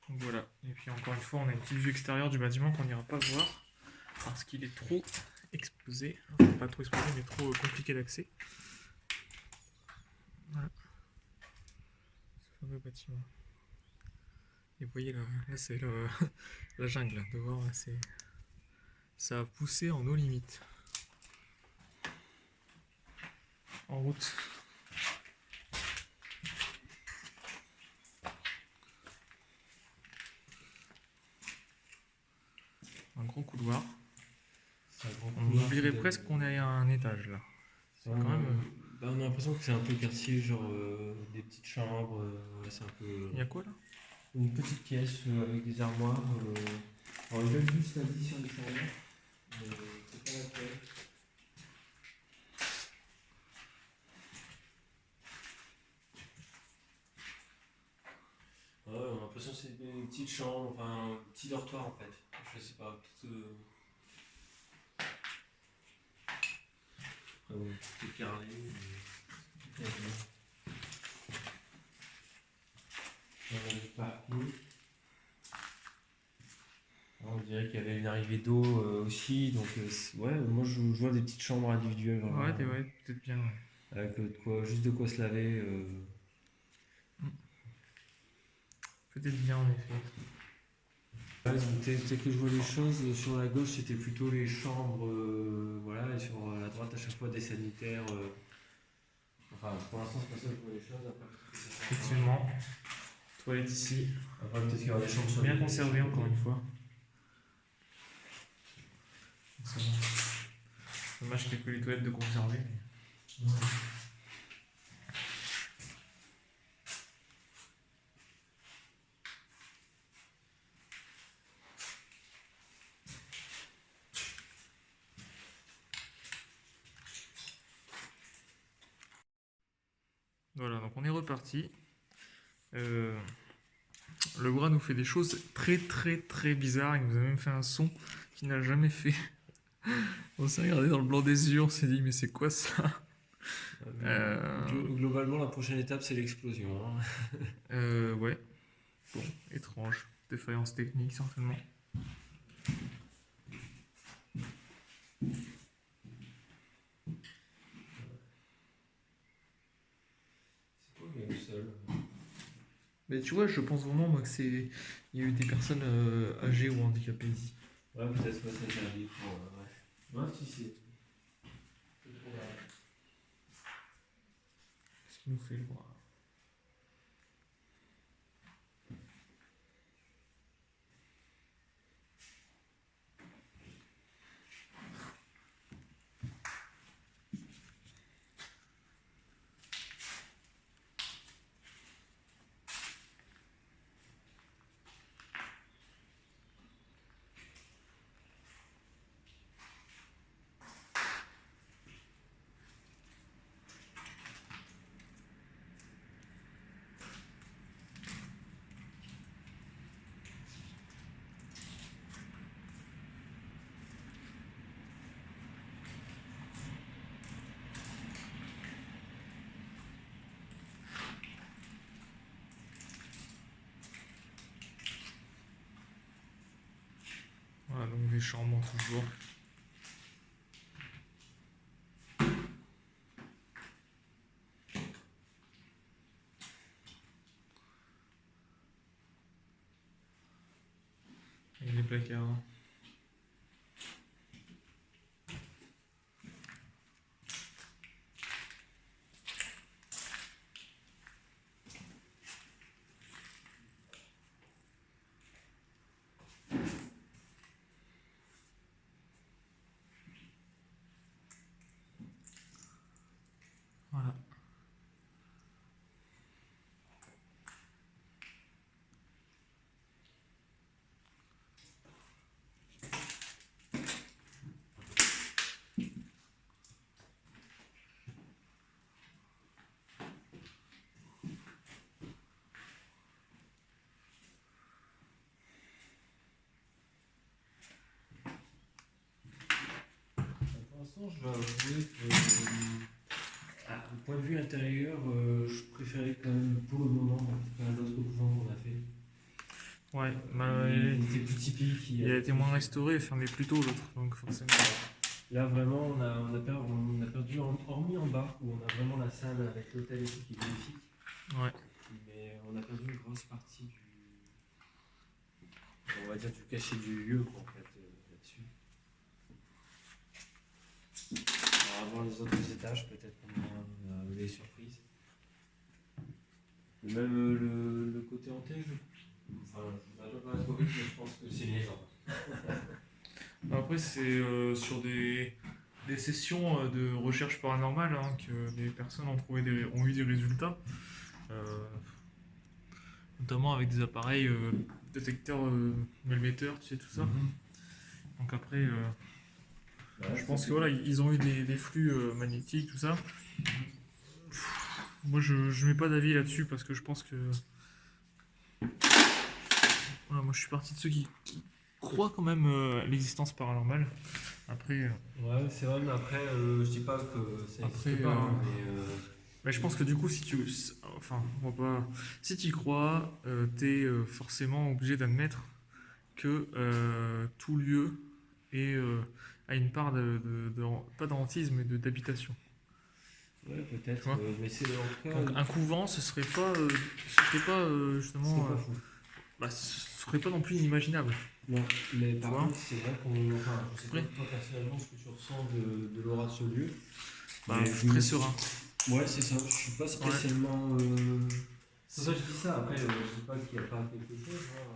Donc voilà, et puis encore une fois, on a une petite vue extérieure du bâtiment qu'on n'ira pas voir parce qu'il est trop exposé, enfin, pas trop exposé, mais trop compliqué d'accès. Voilà, ce fameux bâtiment. Et vous voyez là, c'est la jungle, là, devant, là, ça a poussé en eau limite. En route. grand couloir. C'est un grand On couloir oublierait qui presque qu'on est à un étage là. C'est Ouais, quand même. bah, on a l'impression que c'est un peu quartier, genre des petites chambres. Ouais, c'est un peu. Il y a quoi là? Une petite pièce avec des armoires. Alors, il y a juste la vie sur les chambres. Mais c'est pas laquelle. Ouais, on a l'impression que c'est une petite chambre, enfin un petit dortoir en fait. Je sais pas, peut-être. Après, bon, tout est carré. Mais... On a du parking. On dirait qu'il y avait une arrivée d'eau aussi, donc ouais, moi je vois des petites chambres individuelles vraiment, Ouais, peut-être bien. Ouais. avec juste de quoi se laver. Peut-être bien en effet. Ouais, tel que je vois les choses, sur la gauche c'était plutôt les chambres, voilà, et sur la droite à chaque fois des sanitaires. Enfin, pour l'instant c'est pas ça que je vois les choses. Après, Effectivement. Toilette ici. après peut-être qu'il y aura des chambres sur Bien les conservé côtés. encore une fois. Ça va. Dommage qu'il n'y ait que les toilettes de conserver. Mais... Voilà, donc on est reparti. Le bras nous fait des choses très bizarres. Il nous a même fait un son qu'il n'a jamais fait. On s'est regardé dans le blanc des yeux, on s'est dit mais c'est quoi ça? Globalement, la prochaine étape c'est l'explosion. Hein. Ouais. Bon, étrange. Défaillance technique certainement. C'est quoi le seul? Mais tu vois, je pense vraiment moi que c'est. Il y a eu des personnes âgées ou handicapées ici. Ouais, peut-être que ça servi pour. Ouais. Ouais, si, si. Ce qui nous fait le bras. Voilà, donc des chambres toujours. Avec des placards. Voilà. Pour l'instant, je dois avouer que, du point de vue intérieur, je préférais quand même pour le moment, l'autre couvent qu'on a fait. Ouais, Il était plus typique. il a été moins restauré et fermé plus tôt l'autre, donc forcément. Là, vraiment, on a perdu, hormis en bas, où on a vraiment la salle avec l'hôtel et tout qui est magnifique. Ouais. Mais on a perdu une grosse partie on va dire, du cachet du lieu, quoi, en fait, là-dessus. On va voir les autres étages, peut-être qu'on aura des surprises. Même le côté hanté, enfin, je ne vais pas trop vite, mais je pense que c'est une légende. Après, c'est sur des sessions de recherche paranormale hein, que des personnes ont eu des résultats, euh, notamment avec des appareils détecteurs émetteurs, tu sais, tout ça. Mhm. Donc après, Ouais, je ça, pense que c'est voilà, cool. ils ont eu des flux magnétiques, tout ça. Moi, je mets pas d'avis là-dessus parce que je pense que voilà, moi, je suis parti de ceux qui croient quand même à l'existence paranormale. Après, Ouais, c'est vrai, mais après, je dis pas que ça après, n'existe pas, hein, mais mais je pense que du coup, enfin, on va pas, si tu y crois, t'es forcément obligé d'admettre que tout lieu a une part pas d'hantisme, mais d'habitation. ouais, Tu peut-être, vois. mais c'est en tout cas, Donc un couvent, ce serait pas ce serait justement, pas fou. bah, ce serait pas non plus inimaginable. Non, mais Tu par vois. contre, c'est vrai qu'on. Enfin, je sais pas Après, toi personnellement ce que tu ressens de l'aura de ce lieu, bah, mais je je suis très me. serein. Ouais, c'est ça, je suis pas Ouais. spécialement. C'est pour ça que je dis ça, après, je dis pas qu'il n'y a pas quelque chose, hein,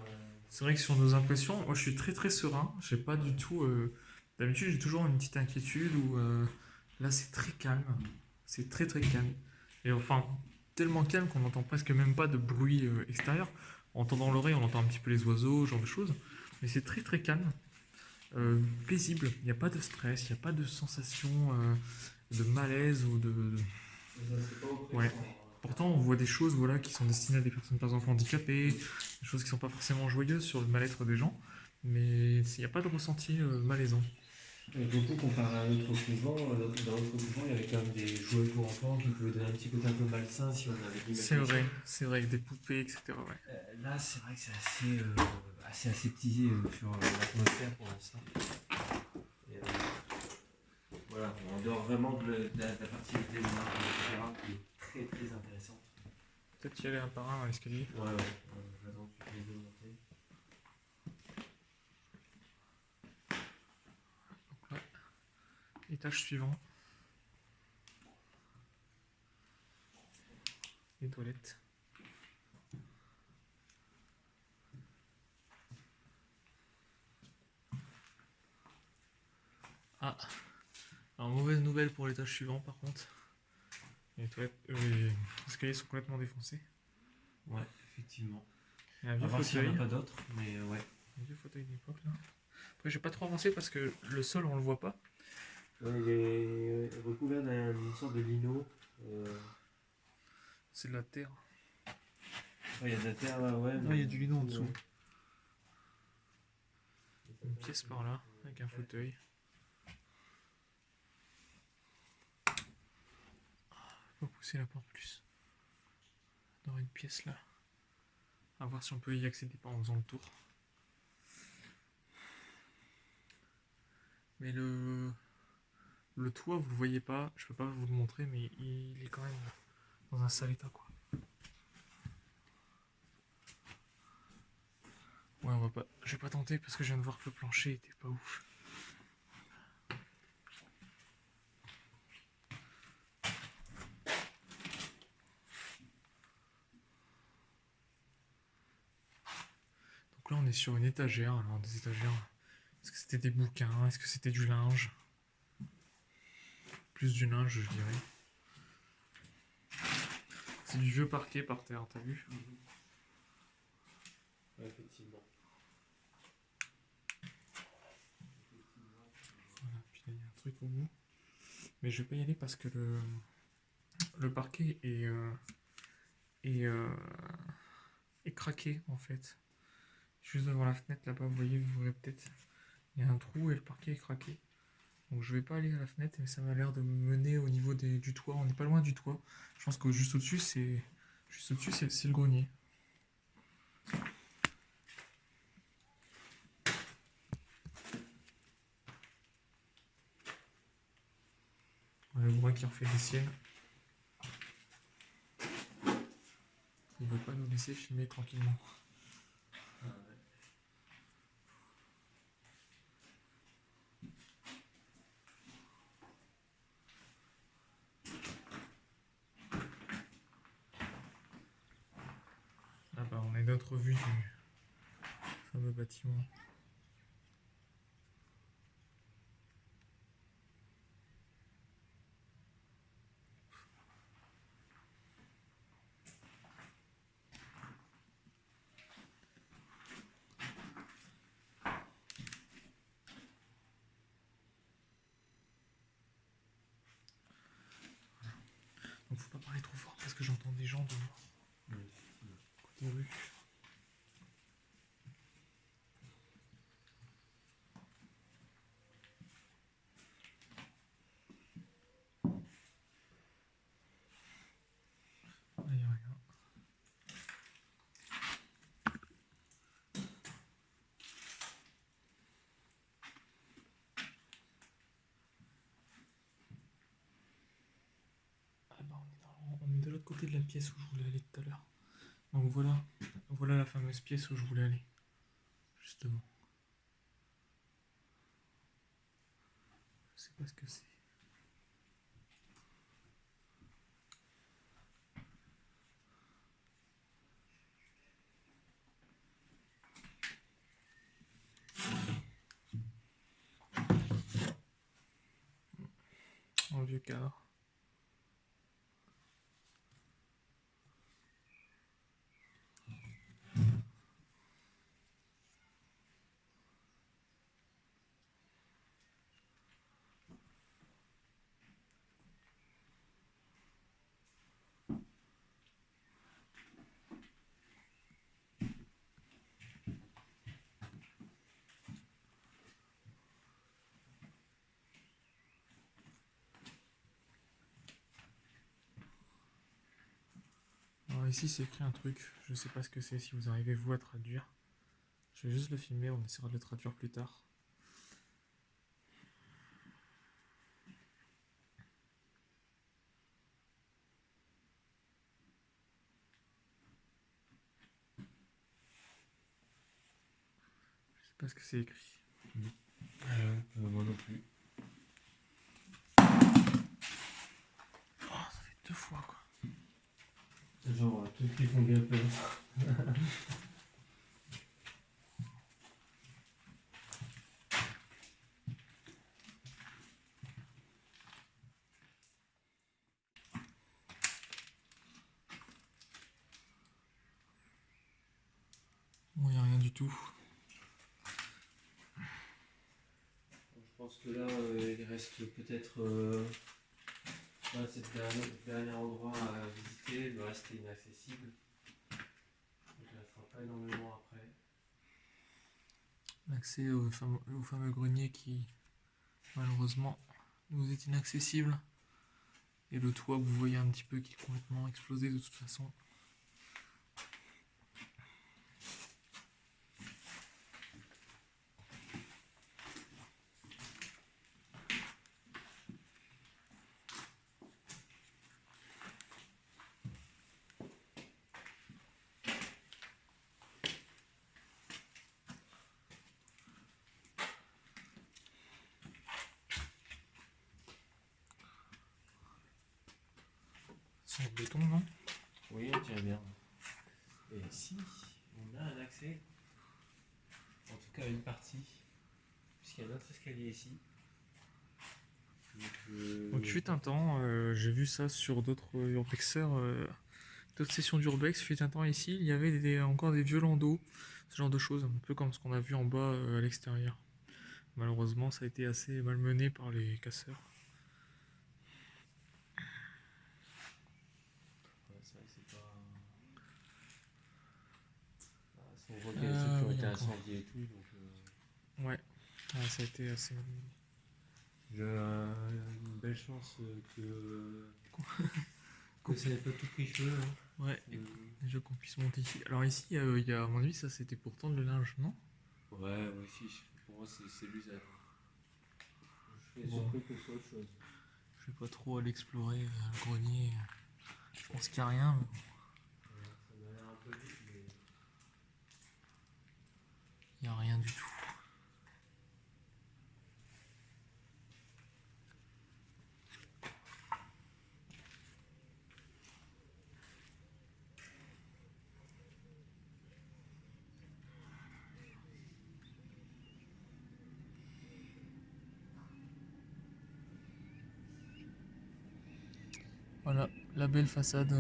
C'est vrai que sur nos impressions, moi je suis très très serein. J'ai pas du tout. D'habitude, j'ai toujours une petite inquiétude où là c'est très calme. C'est très très calme. Et enfin, tellement calme qu'on n'entend presque même pas de bruit extérieur. On entend dans l'oreille, on entend un petit peu les oiseaux, ce genre de choses. Mais c'est très très calme. Paisible. Il n'y a pas de stress, il n'y a pas de sensation de malaise ou de. c'est ça, c'est pas Ouais. oppressant, Pourtant, on voit des choses voilà, qui sont destinées à des personnes par exemple handicapées, des choses qui sont pas forcément joyeuses sur le mal-être des gens, mais il n'y a pas de ressenti malaisant. Et du coup, comparé à un autre couvent, dans l'autre couvent, il y avait quand même des jouets pour enfants qui pouvaient donner un petit côté un peu malsain si on avait de l'imagination. C'est vrai, avec des poupées, etc. Ouais. Là, c'est vrai que c'est assez aseptisé sur l'atmosphère pour l'instant. Et, voilà, en dehors vraiment de la partie des marques, etc., qui est très très intéressante. Peut-être y aller un par un dans l'escalier. Ouais, ouais, j'attends que tu les deux monter. Donc là, étage suivant, les toilettes. Ah, alors mauvaise nouvelle pour l'étage suivant par contre. Les escaliers sont complètement défoncés. Ouais, effectivement. Il y a un À vieux voir s'il n'y en fauteuil. a pas d'autres, mais ouais. Un vieux fauteuil d'époque là. Après, j'ai pas trop avancé parce que le sol on le voit pas. Ouais, il est recouvert d'une sorte de lino. C'est de la terre. Il y a de la terre là, ouais. Non, il y a du lino en dessous. Ouais. Une pièce par là, avec un fauteuil. Faut pousser la porte plus. Dans une pièce là. À voir si on peut y accéder pas en faisant le tour. Mais le toit, vous le voyez pas. Je peux pas vous le montrer, mais il est quand même dans un sale état quoi. Ouais, on va pas. Je vais pas tenter parce que je viens de voir que le plancher était pas ouf. Donc là, on est sur une étagère. Alors, des étagères. Est-ce que c'était des bouquins? Est-ce que c'était du linge? Plus du linge, je dirais. C'est du vieux parquet par terre, t'as vu? Ouais, effectivement. Voilà, puis là, il y a un truc au bout. Mais je vais pas y aller parce que le parquet est, euh, est craqué en fait. Juste devant la fenêtre là-bas, vous voyez peut-être. Il y a un trou et le parquet est craqué. Donc je vais pas aller à la fenêtre, mais ça m'a l'air de me mener au niveau du toit. On n'est pas loin du toit. Je pense que juste au-dessus, c'est le grenier. On a le voit qui refait des siennes. Il veut pas nous laisser filmer tranquillement. Ah, ouais. Ah bah on a une autre vue du fameux bâtiment. parler trop fort parce que j'entends des gens de côté rue. Là, y a rien. Ah bah on est de l'autre côté de la pièce où je voulais aller tout à l'heure. Donc voilà la fameuse pièce où je voulais aller, justement. Je sais pas ce que c'est. Un vieux cadre. Alors ici c'est écrit un truc, je sais pas ce que c'est, si vous arrivez vous à traduire. Je vais juste le filmer, on essaiera de le traduire plus tard. Je sais pas ce que c'est écrit. Moi non plus. Oh, ça fait 2 fois quoi. Genre, tout qui font bien peur. Bon, y a rien du tout. Je pense que là, il reste peut-être cet dernier endroit à visiter. Le reste est inaccessible. Donc, il ne restera pas énormément après. L'accès au fameux grenier qui, malheureusement, nous est inaccessible. Et le toit, vous voyez un petit peu qui est complètement explosé de toute façon. C'est en béton, non? Oui, on dirait bien. Et ici, on a un accès, en tout cas une partie, puisqu'il y a un autre escalier ici. Donc, fut un temps, j'ai vu ça sur d'autres urbexeurs, d'autres sessions d'urbex. Fut un temps ici, il y avait encore des violents d'eau, ce genre de choses, un peu comme ce qu'on a vu en bas à l'extérieur. Malheureusement, ça a été assez malmené par les casseurs. Ouais, c'est vrai que c'est pas. On voit qu'il y a des trucs qui ont oui, été encore. incendiés et tout, donc. Ouais, ça a été assez malmené. J'ai une belle chance que ça n'ait pas tout pris feu. Hein. Ouais, déjà qu'on puisse monter ici. Alors ici, il y a, à mon avis, ça c'était pour tendre le linge, non? Ouais, moi aussi, pour moi c'est l'usage. Je fais Bon. surpris que ce soit autre chose. Je vais pas trop aller explorer le grenier. Je pense qu'il n'y a rien, mais bon, Ouais, ça m'a l'air un peu vite, mais. il n'y a rien du tout. Voilà, la belle façade.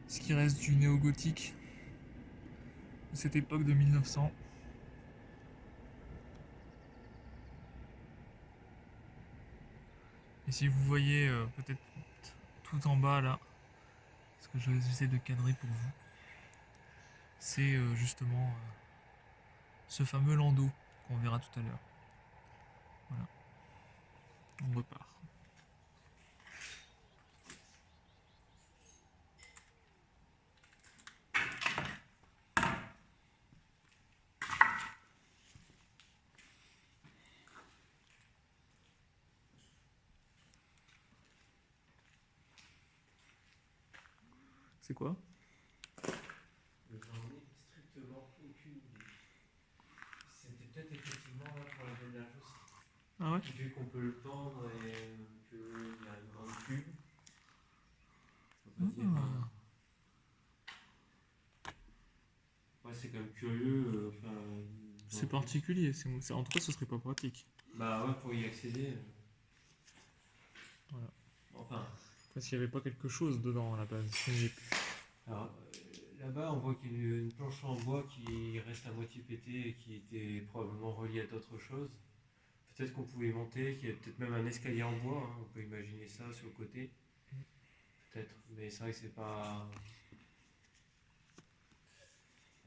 Ce qui reste du néo-gothique de cette époque de 1900. Et si vous voyez peut-être tout en bas là, ce que j'essaie de cadrer pour vous, c'est justement ce fameux landau qu'on verra tout à l'heure. Voilà, on repart. C'est quoi? J'en ai strictement aucune idée. C'était peut-être effectivement là pour la déménage aussi. Ah ouais? Vu qu'on peut le tendre et qu'il y a une grande cube, on peut dire. Ouais, c'est quand même curieux. C'est particulier, en tout cas ce serait pas pratique. Bah ouais, pour y accéder. Voilà. Enfin. Parce qu'il n'y avait pas quelque chose dedans à la base. Alors, là-bas, on voit qu'il y a une planche en bois qui reste à moitié pétée et qui était probablement reliée à d'autres choses. Peut-être qu'on pouvait y monter, qu'il y a peut-être même un escalier en bois, hein, on peut imaginer ça sur le côté. Peut-être, mais c'est vrai que c'est pas.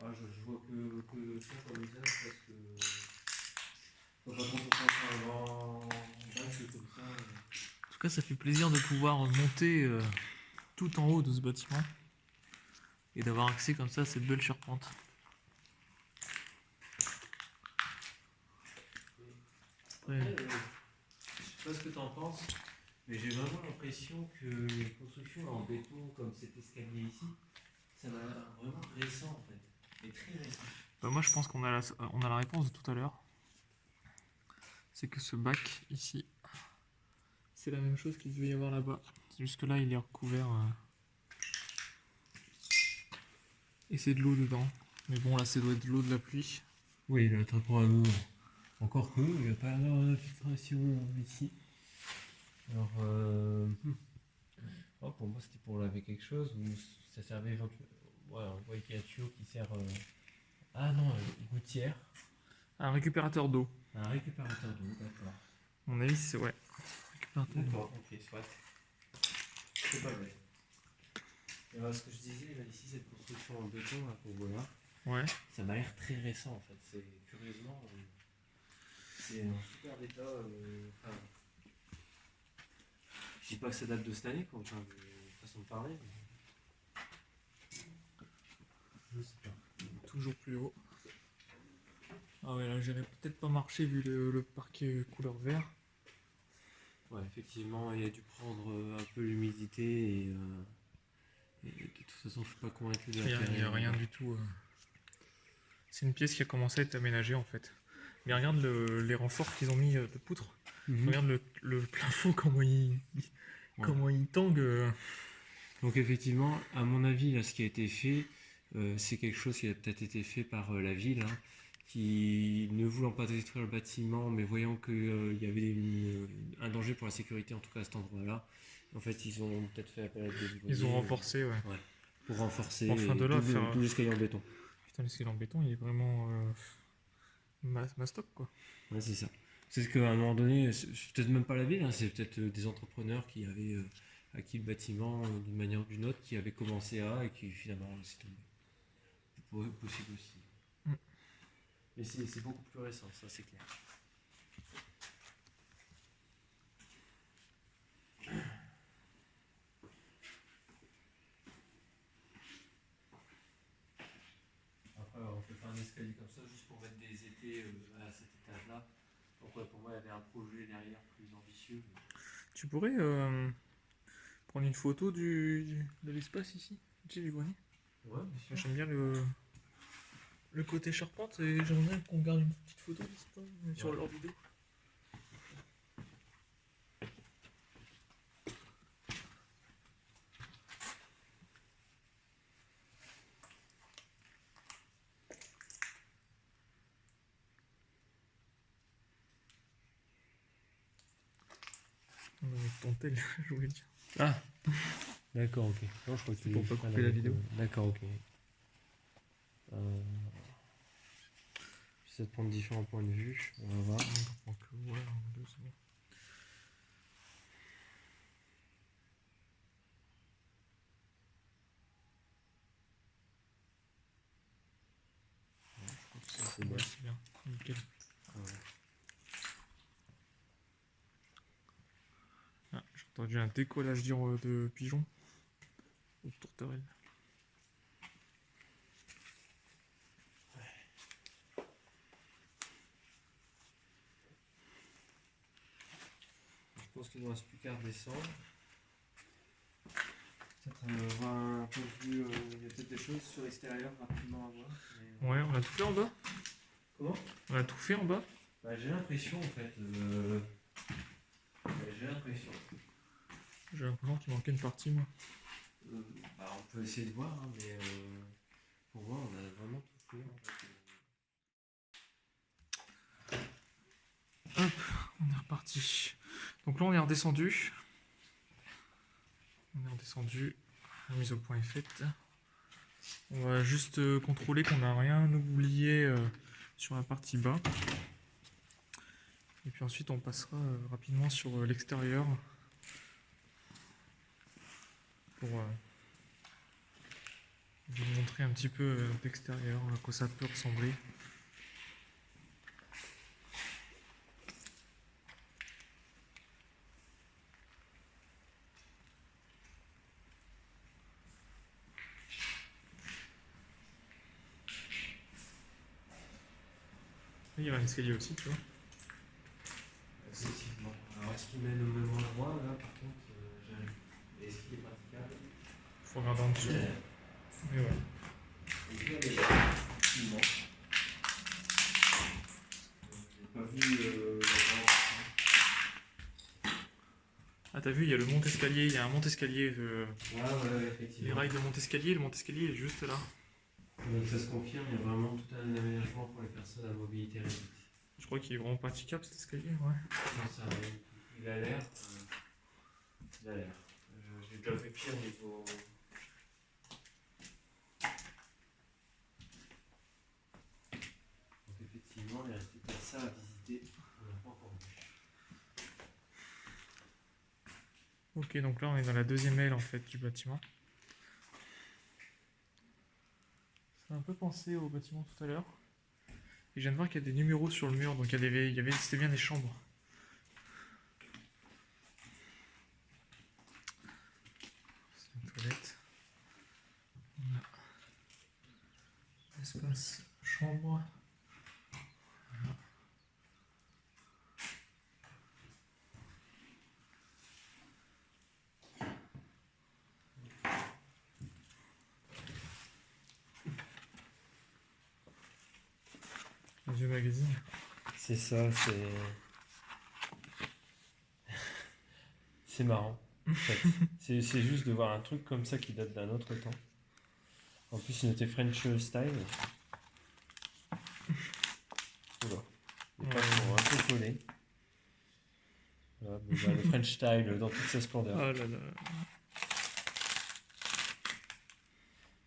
Ah, je vois que ça comme usage parce que. Faut pas trop qu'on fasse un grand bac comme ça. En tout cas, ça fait plaisir de pouvoir monter tout en haut de ce bâtiment et d'avoir accès comme ça à cette belle charpente. Après, je sais pas ce que tu en penses, mais j'ai vraiment l'impression que les constructions en béton comme cet escalier ici, ça m'a l'air vraiment récent en fait, et très récent. Bah moi je pense qu'on a la réponse de tout à l'heure. C'est que ce bac ici, c'est la même chose qu'il devait y avoir là-bas. Jusque là il est recouvert et c'est de l'eau dedans. Mais bon là ça doit être de l'eau de la pluie. Oui, là très probablement. Encore que, il n'y a pas avoir d'infiltration ici. Alors, oh, pour moi c'était pour laver quelque chose ou ça servait éventuellement. Ouais, on voit qu'il y a un tuyau qui sert. Ah non, une gouttière. Un récupérateur d'eau. Un récupérateur d'eau, d'accord. À mon avis c'est ouais. Récupérateur d'eau. D'accord, ok, soit. C'est pas bête. Et alors, ce que je disais, là, ici, cette construction en béton là, qu'on voit là, Ouais. ça m'a l'air très récent en fait. C'est curieusement. C'est en super état. Enfin, je dis pas que ça date de cette année, quoi, enfin, de façon de parler. Mais... Je sais pas. Toujours plus haut. Ah ouais, là j'irais peut-être pas marcher vu le parquet couleur vert. Ouais, effectivement, il a dû prendre un peu l'humidité et de toute façon, je suis pas convaincu de Il n'y a rien du tout. C'est une pièce qui a commencé à être aménagée en fait. Mais regarde les renforts qu'ils ont mis de poutres. Regarde le plafond, comment il tangue. Donc effectivement, à mon avis, là, ce qui a été fait, c'est quelque chose qui a peut-être été fait par la ville, hein, qui, ne voulant pas détruire le bâtiment, mais voyant qu'il y avait un danger pour la sécurité, en tout cas à cet endroit-là, en fait, ils ont peut-être fait appel à des ouvriers. Ils ont renforcé, ouais. Pour renforcer enfin, de là, tout l'escalier en béton. Putain, l'escalier en béton, il est vraiment mastoc, quoi. Ouais, c'est ça. C'est qu'à un moment donné, c'est peut-être même pas la ville, hein, c'est peut-être des entrepreneurs qui avaient acquis le bâtiment d'une manière ou d'une autre, qui avaient commencé à et qui finalement ont laissé tomber. Possible aussi. Mais c'est beaucoup plus récent, ça c'est clair. Après, on peut faire un escalier comme ça juste pour mettre des étés à cet étage-là. Donc ouais, pour moi, il y avait un projet derrière plus ambitieux. Mais... Tu pourrais prendre une photo de l'espace ici, du grenier. Ouais, bien sûr. J'aime bien le côté charpente et j'aimerais qu'on garde une petite photo sur leur vidéo. Avec ton tel, je voulais dire. Ah, d'accord, ok. Non, je crois que c'est pour pas couper la vidéo. D'accord, ok. J'essaie de prendre différents points de vue. On va voir. Ouais, un, deux, c'est bon. entendu un décollage de pigeons ou de tourterelles. Je pense qu'il ne nous reste plus qu'à redescendre. Peut-être voir un peu de vue. Il y a peut-être des choses sur l'extérieur rapidement à voir. Mais, Ouais, on a tout fait en bas. Comment? On a tout fait en bas. Bah, j'ai l'impression en fait. J'ai l'impression. J'ai l'impression qu'il manquait une partie, moi. Bah, on peut essayer de voir, hein, mais pour moi, on a vraiment tout fait en fait. On est reparti. Donc là, on est redescendu. La mise au point est faite. On va juste contrôler qu'on n'a rien oublié sur la partie bas. Et puis ensuite, on passera rapidement sur l'extérieur pour vous montrer un petit peu d'extérieur, à quoi ça peut ressembler. Il y a un escalier aussi, tu vois. Effectivement. Alors, est-ce qu'il mène au même endroit là par contre est-ce qu'il est praticable? Faut regarder en dessous. Mais ouais. Effectivement. J'ai pas vu l'endroit. Ah, t'as vu, il y a le monte-escalier, il y a un monte-escalier. Ouais, effectivement. Les rails de monte-escalier, le monte-escalier est juste là. Donc ça se confirme, il y a vraiment tout un aménagement pour les personnes à mobilité réduite. Je crois qu'il est vraiment praticable cet escalier, ouais. Non, ça, il a l'air. J'ai déjà fait pire niveau. Donc effectivement, il restait peut-être ça à visiter. On n'a pas encore vu. Ok, donc là on est dans la deuxième aile en fait du bâtiment. Ça a un peu pensé au bâtiment tout à l'heure. Et je viens de voir qu'il y a des numéros sur le mur, donc c'était bien des chambres. C'est une toilette. On a l'espace chambre. Voilà. Un vieux magazine. C'est ça, c'est marrant. En fait. C'est juste de voir un truc comme ça qui date d'un autre temps. En plus, il notait French style. Oula. Les pages sont un peu collées. Voilà, bon, bah, le French style dans toute sa splendeur. Oh là là.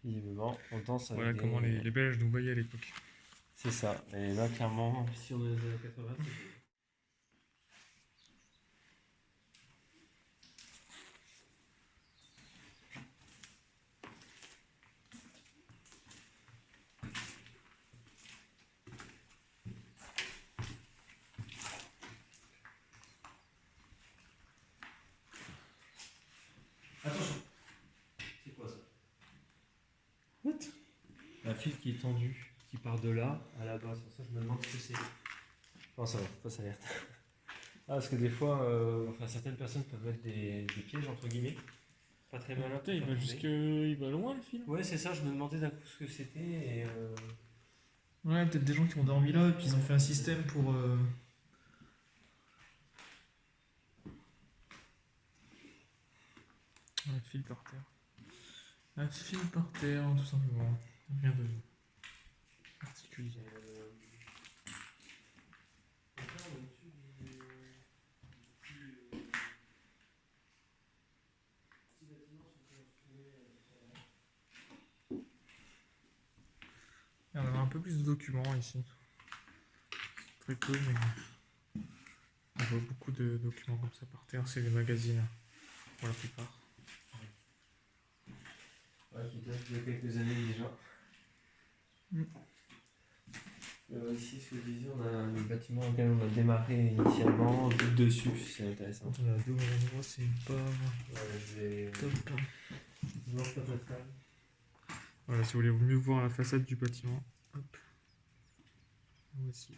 Visiblement, on danse avec Voilà comment les Belges nous voyaient à l'époque. C'est ça. Et là, clairement, si on est dans les années 80, c'est beau. Attention. C'est quoi ça? What? Un fil qui est tendu, qui part de là à la base. Ça, je me demande ce que c'est. Non, ça va, passe alerte. Ah, parce que des fois, certaines personnes peuvent mettre des pièges entre guillemets. Pas très malin. Il va loin le fil. Ouais, c'est ça, je me demandais d'un coup ce que c'était et. Ouais, peut-être des gens qui ont dormi là et puis ils ont fait un système pour. Un fil par terre. Un fil par terre, tout simplement. Rien de particulier. Il y en a un peu plus de documents ici. Très peu, mais on voit beaucoup de documents comme ça par terre. C'est des magazines, pour la plupart. Ouais, qui date de quelques années déjà. Ici, ce que je disais, on a le bâtiment auquel on a démarré initialement, vue dessus, c'est intéressant. Quand on a deux au même endroit, c'est pas Voilà, je vais. top. Je lance la totale. Voilà, si vous voulez mieux voir la façade du bâtiment, hop, voici.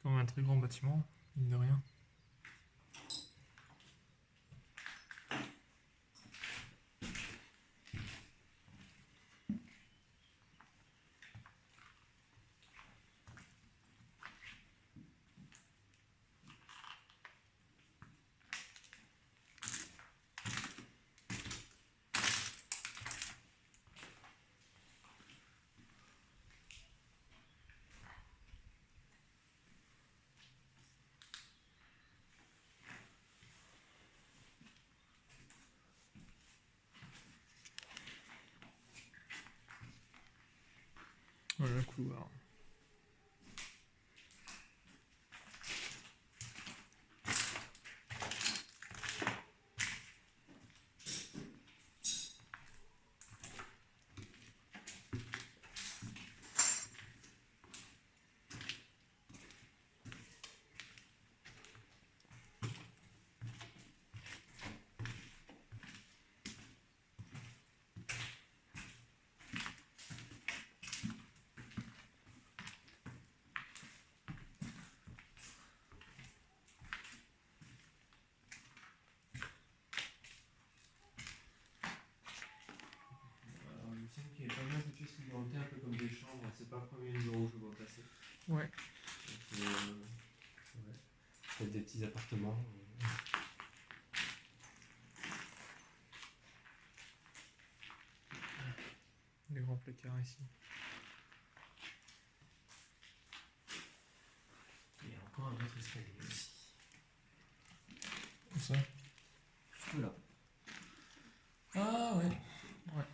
Comme un très grand bâtiment, mine de rien. Voilà le couloir. Alors, il me semble qu'il y a pas mal de choses qui sont montées un peu comme des chambres, c'est pas le premier numéro que je vois passer. Ouais. Donc, ouais. Peut-être des petits appartements. Des grands placards ici. Il y a encore un autre escalier aussi. Où ça? Juste là. Ah ouais. Ouais.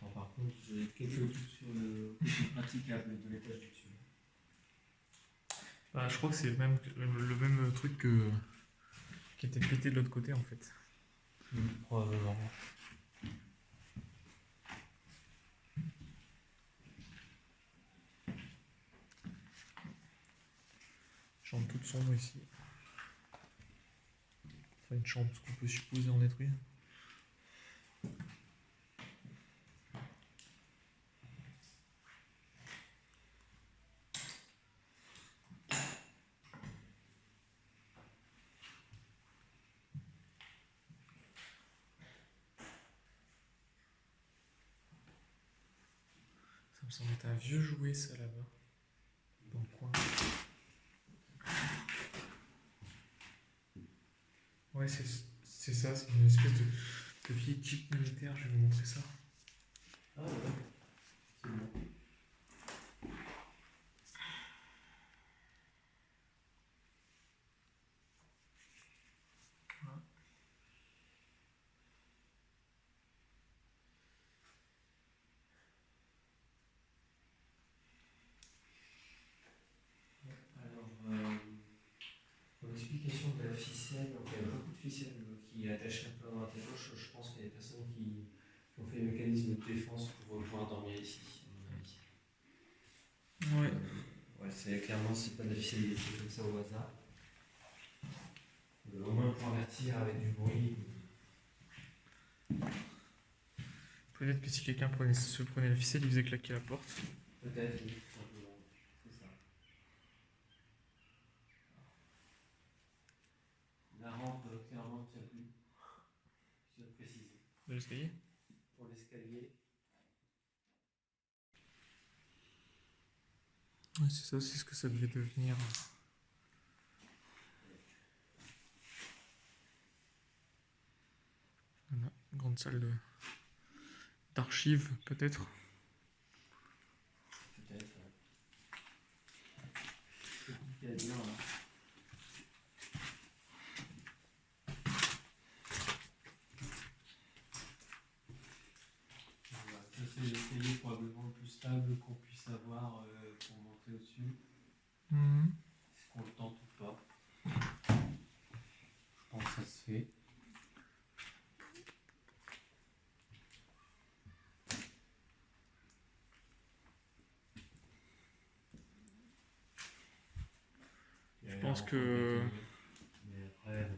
Alors, par contre, j'ai quelques trucs sur le côté praticable de l'étage du dessus. Bah, je crois que c'est le même truc qui était pété de l'autre côté en fait. Probablement. Chambre toute sombre ici. Enfin, une chambre, ce qu'on peut supposer en être une. Ça me semble être un vieux jouet ça là-bas. Dans le coin. Ouais, c'est ça, c'est une espèce de vieille jeep militaire, je vais vous montrer ça. Ah ouais. C'est bon. Voilà. Alors, pour l'explication de la ficelle, donc il y a beaucoup de ficelles qui attachent un peu à droite et à gauche. Je pense qu'il y a des personnes qui ont fait le mécanisme de défense pour pouvoir dormir ici, à mon avis. Ouais. Ouais, clairement, c'est pas de la ficelle c'est comme ça au hasard. Au moins pour avertir avec du bruit. Peut-être que si quelqu'un se prenait la ficelle, il faisait claquer la porte. Peut-être, oui, tout simplement. C'est ça. La rampe, clairement, tient plus. Je dois préciser. De l'escalier. Pour l'escalier. Ouais, c'est ça, c'est ce que ça devait devenir. Voilà, une grande salle d'archives, peut-être. Peut-être. C'est compliqué à dire. Là. Voilà, ça c'est l'escalier probablement le plus stable qu'on puisse avoir pour monter au-dessus. Est-ce qu'on le tente ou pas? Je pense que ça se fait. pense en que... compléter. Mais après,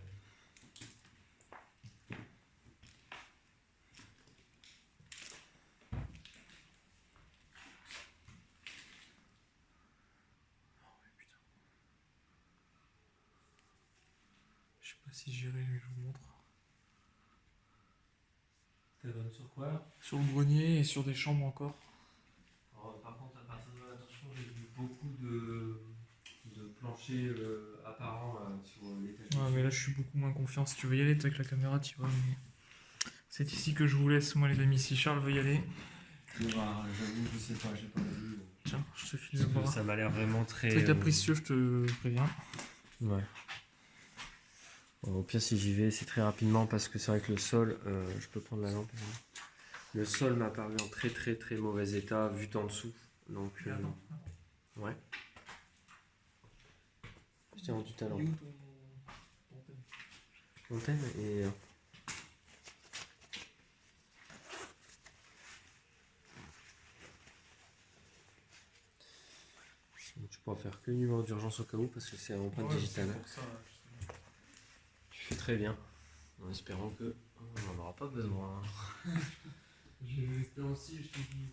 Je sais pas si j'irai, je vous montre. ça donne sur quoi? Sur le grenier et sur des chambres encore. Alors, par contre, à partir de l'attention, j'ai vu beaucoup de planchers apparents sur l'étage. Ouais, mais là je suis beaucoup moins confiant. Si tu veux y aller, toi avec la caméra, tu vois. Mais... C'est ici que je vous laisse, moi les amis. Si Charles veut y aller, J'avoue, je sais pas, j'ai pas vu. tiens, je te file le Parce que bras. ça m'a l'air vraiment très. Très capricieux, je te préviens. Ouais. Bon, au pire, si j'y vais, c'est très rapidement parce que c'est vrai que le sol, je peux prendre la lampe. Le sol m'a paru en très très très mauvais état vu en dessous. Donc, Attends. ouais. Je t'ai rendu ta lampe. Il est où ton thème? Mon thème et. Donc, tu pourras faire que le numéro d'urgence au cas où parce que c'est en empreinte digitale. C'est pour ça, justement. Tu fais très bien. En espérant que on n'en aura pas besoin. J'espère aussi, je te dis.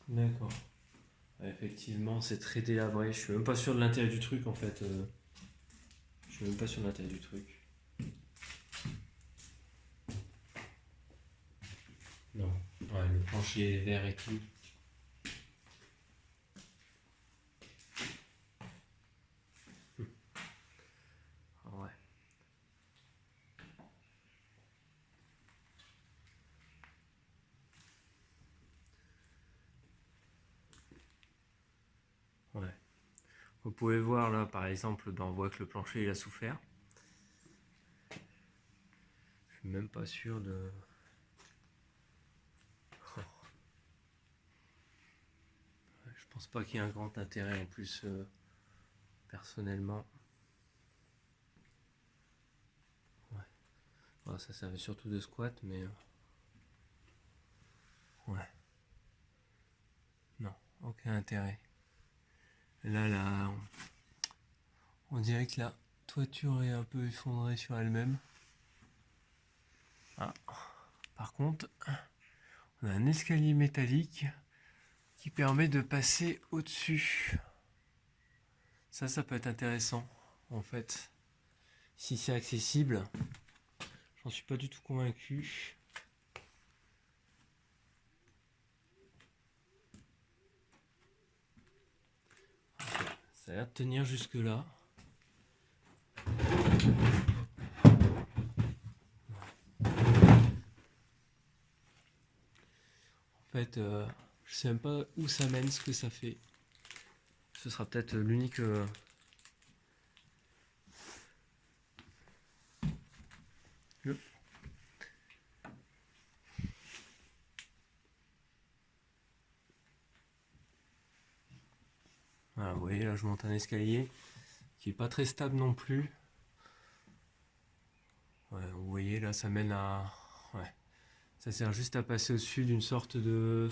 D'accord. Ouais, effectivement, c'est très délabré. Je suis même pas sûr de l'intérêt du truc en fait. Je suis même pas sûr de l'intérêt du truc. Non. Ouais, le plancher est vert et tout. Ouais. Ouais. Vous pouvez voir là, par exemple, on voit que le plancher il a souffert. Je suis même pas sûr de. Oh. Je pense pas qu'il y ait un grand intérêt en plus, personnellement. Ouais. Voilà, ça servait surtout de squat, mais. Ouais. Non, aucun intérêt. Là, on dirait que la toiture est un peu effondrée sur elle-même. Ah. Par contre, on a un escalier métallique qui permet de passer au-dessus. Ça peut être intéressant, en fait. Si c'est accessible, j'en suis pas du tout convaincu. Ça a l'air de tenir jusque là. En fait, je sais même pas où ça mène, ce que ça fait. Ce sera peut-être l'unique. Voilà, vous voyez, là je monte un escalier qui est pas très stable non plus. Ouais, vous voyez, là ça mène à. Ouais. Ça sert juste à passer au-dessus d'une sorte de.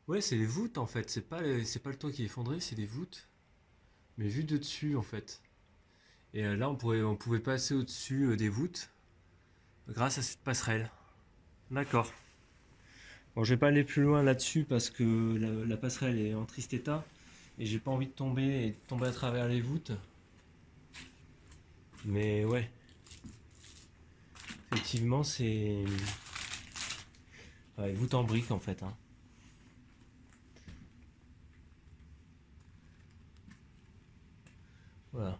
Ouais, c'est les voûtes en fait. C'est pas le toit qui est effondré, c'est les voûtes. Mais vu de dessus en fait. Et là, on pouvait passer au-dessus des voûtes grâce à cette passerelle. D'accord. Bon, je vais pas aller plus loin là-dessus parce que la passerelle est en triste état et j'ai pas envie de tomber à travers les voûtes. Mais ouais, effectivement, c'est ouais, voûte en brique en fait. Hein. Voilà.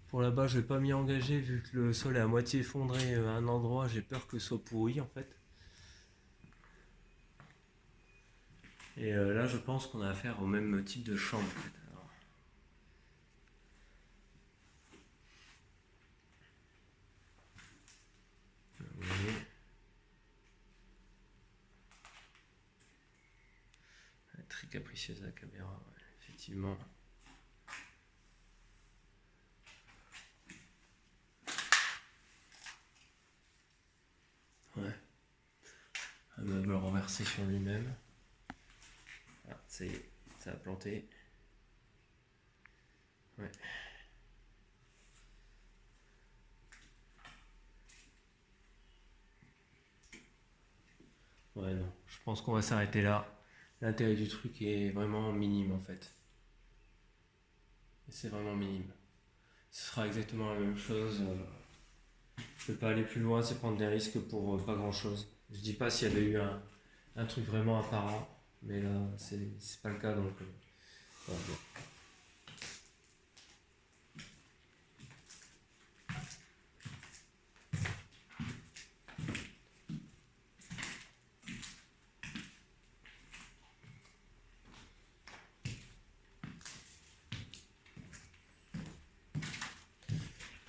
Pour là-bas, je vais pas m'y engager vu que le sol est à moitié effondré à un endroit. J'ai peur que ce soit pourri en fait. Et là, je pense qu'on a affaire au même type de chambre. En fait. Alors, vous voyez, elle est très capricieuse la caméra, ouais, effectivement. Ouais. Un meuble renversé sur lui-même. Ah, ça y est, ça a planté. Ouais. Ouais, non. Je pense qu'on va s'arrêter là. L'intérêt du truc est vraiment minime en fait. Et c'est vraiment minime. Ce sera exactement la même chose. Je ne peux pas aller plus loin, c'est prendre des risques pour pas grand chose. Je dis pas s'il y avait eu un truc vraiment apparent, mais là, c'est pas le cas donc. Voilà.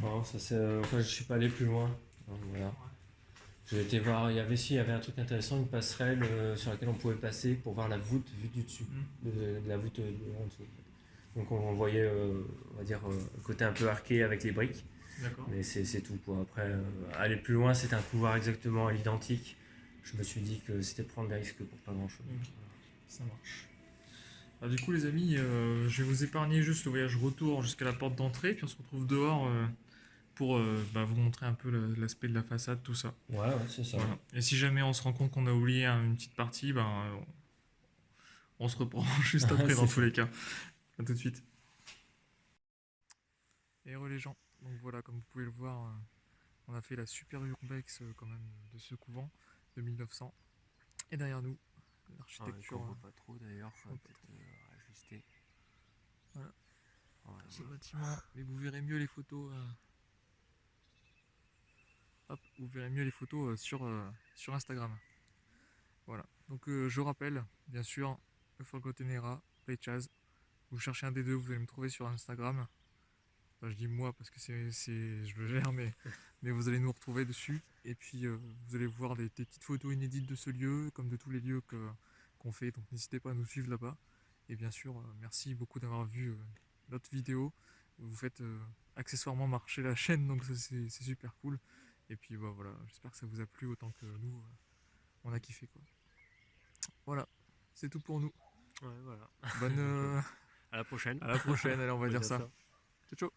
Non, ça c'est. Enfin, je suis pas allé plus loin. Donc, voilà. J'ai été voir, il y avait un truc intéressant, une passerelle sur laquelle on pouvait passer pour voir la voûte vue du dessus, de la voûte en dessous. Donc on voyait, on va dire, le côté un peu arqué avec les briques. D'accord. Mais c'est tout quoi. Après, aller plus loin, c'était un couloir exactement identique. Je me suis dit que c'était prendre des risques pour pas grand chose. Ok, ça marche. Alors, du coup, les amis, je vais vous épargner juste le voyage retour jusqu'à la porte d'entrée, puis on se retrouve dehors pour vous montrer un peu l'aspect de la façade, tout ça. Ouais, c'est ça. Voilà. Et si jamais on se rend compte qu'on a oublié une petite partie, on se reprend juste après dans C'est tous les cas. A tout de suite. Et les gens, donc voilà, comme vous pouvez le voir, on a fait la super urbex quand même de ce couvent de 1900. Et derrière nous, l'architecture. On voit pas trop d'ailleurs, faut peut-être ajuster. Voilà. Ouais, Ce bâtiment, mais vous verrez mieux les photos. Vous verrez mieux les photos sur Instagram. Voilà. Donc je rappelle, bien sûr, le Forgotten Playchaz. Vous cherchez un des deux, vous allez me trouver sur Instagram. Enfin, je dis moi parce que je le gère, mais vous allez nous retrouver dessus. Et puis vous allez voir des petites photos inédites de ce lieu, comme de tous les lieux qu'on fait. Donc n'hésitez pas à nous suivre là-bas. Et bien sûr, merci beaucoup d'avoir vu notre vidéo. Vous faites accessoirement marcher la chaîne, donc c'est super cool. Et puis voilà, j'espère que ça vous a plu autant que nous. On a kiffé quoi. Voilà, c'est tout pour nous. ouais, voilà. Bonne. À la prochaine. À la prochaine, allez, on va dire ça. Ciao, ciao.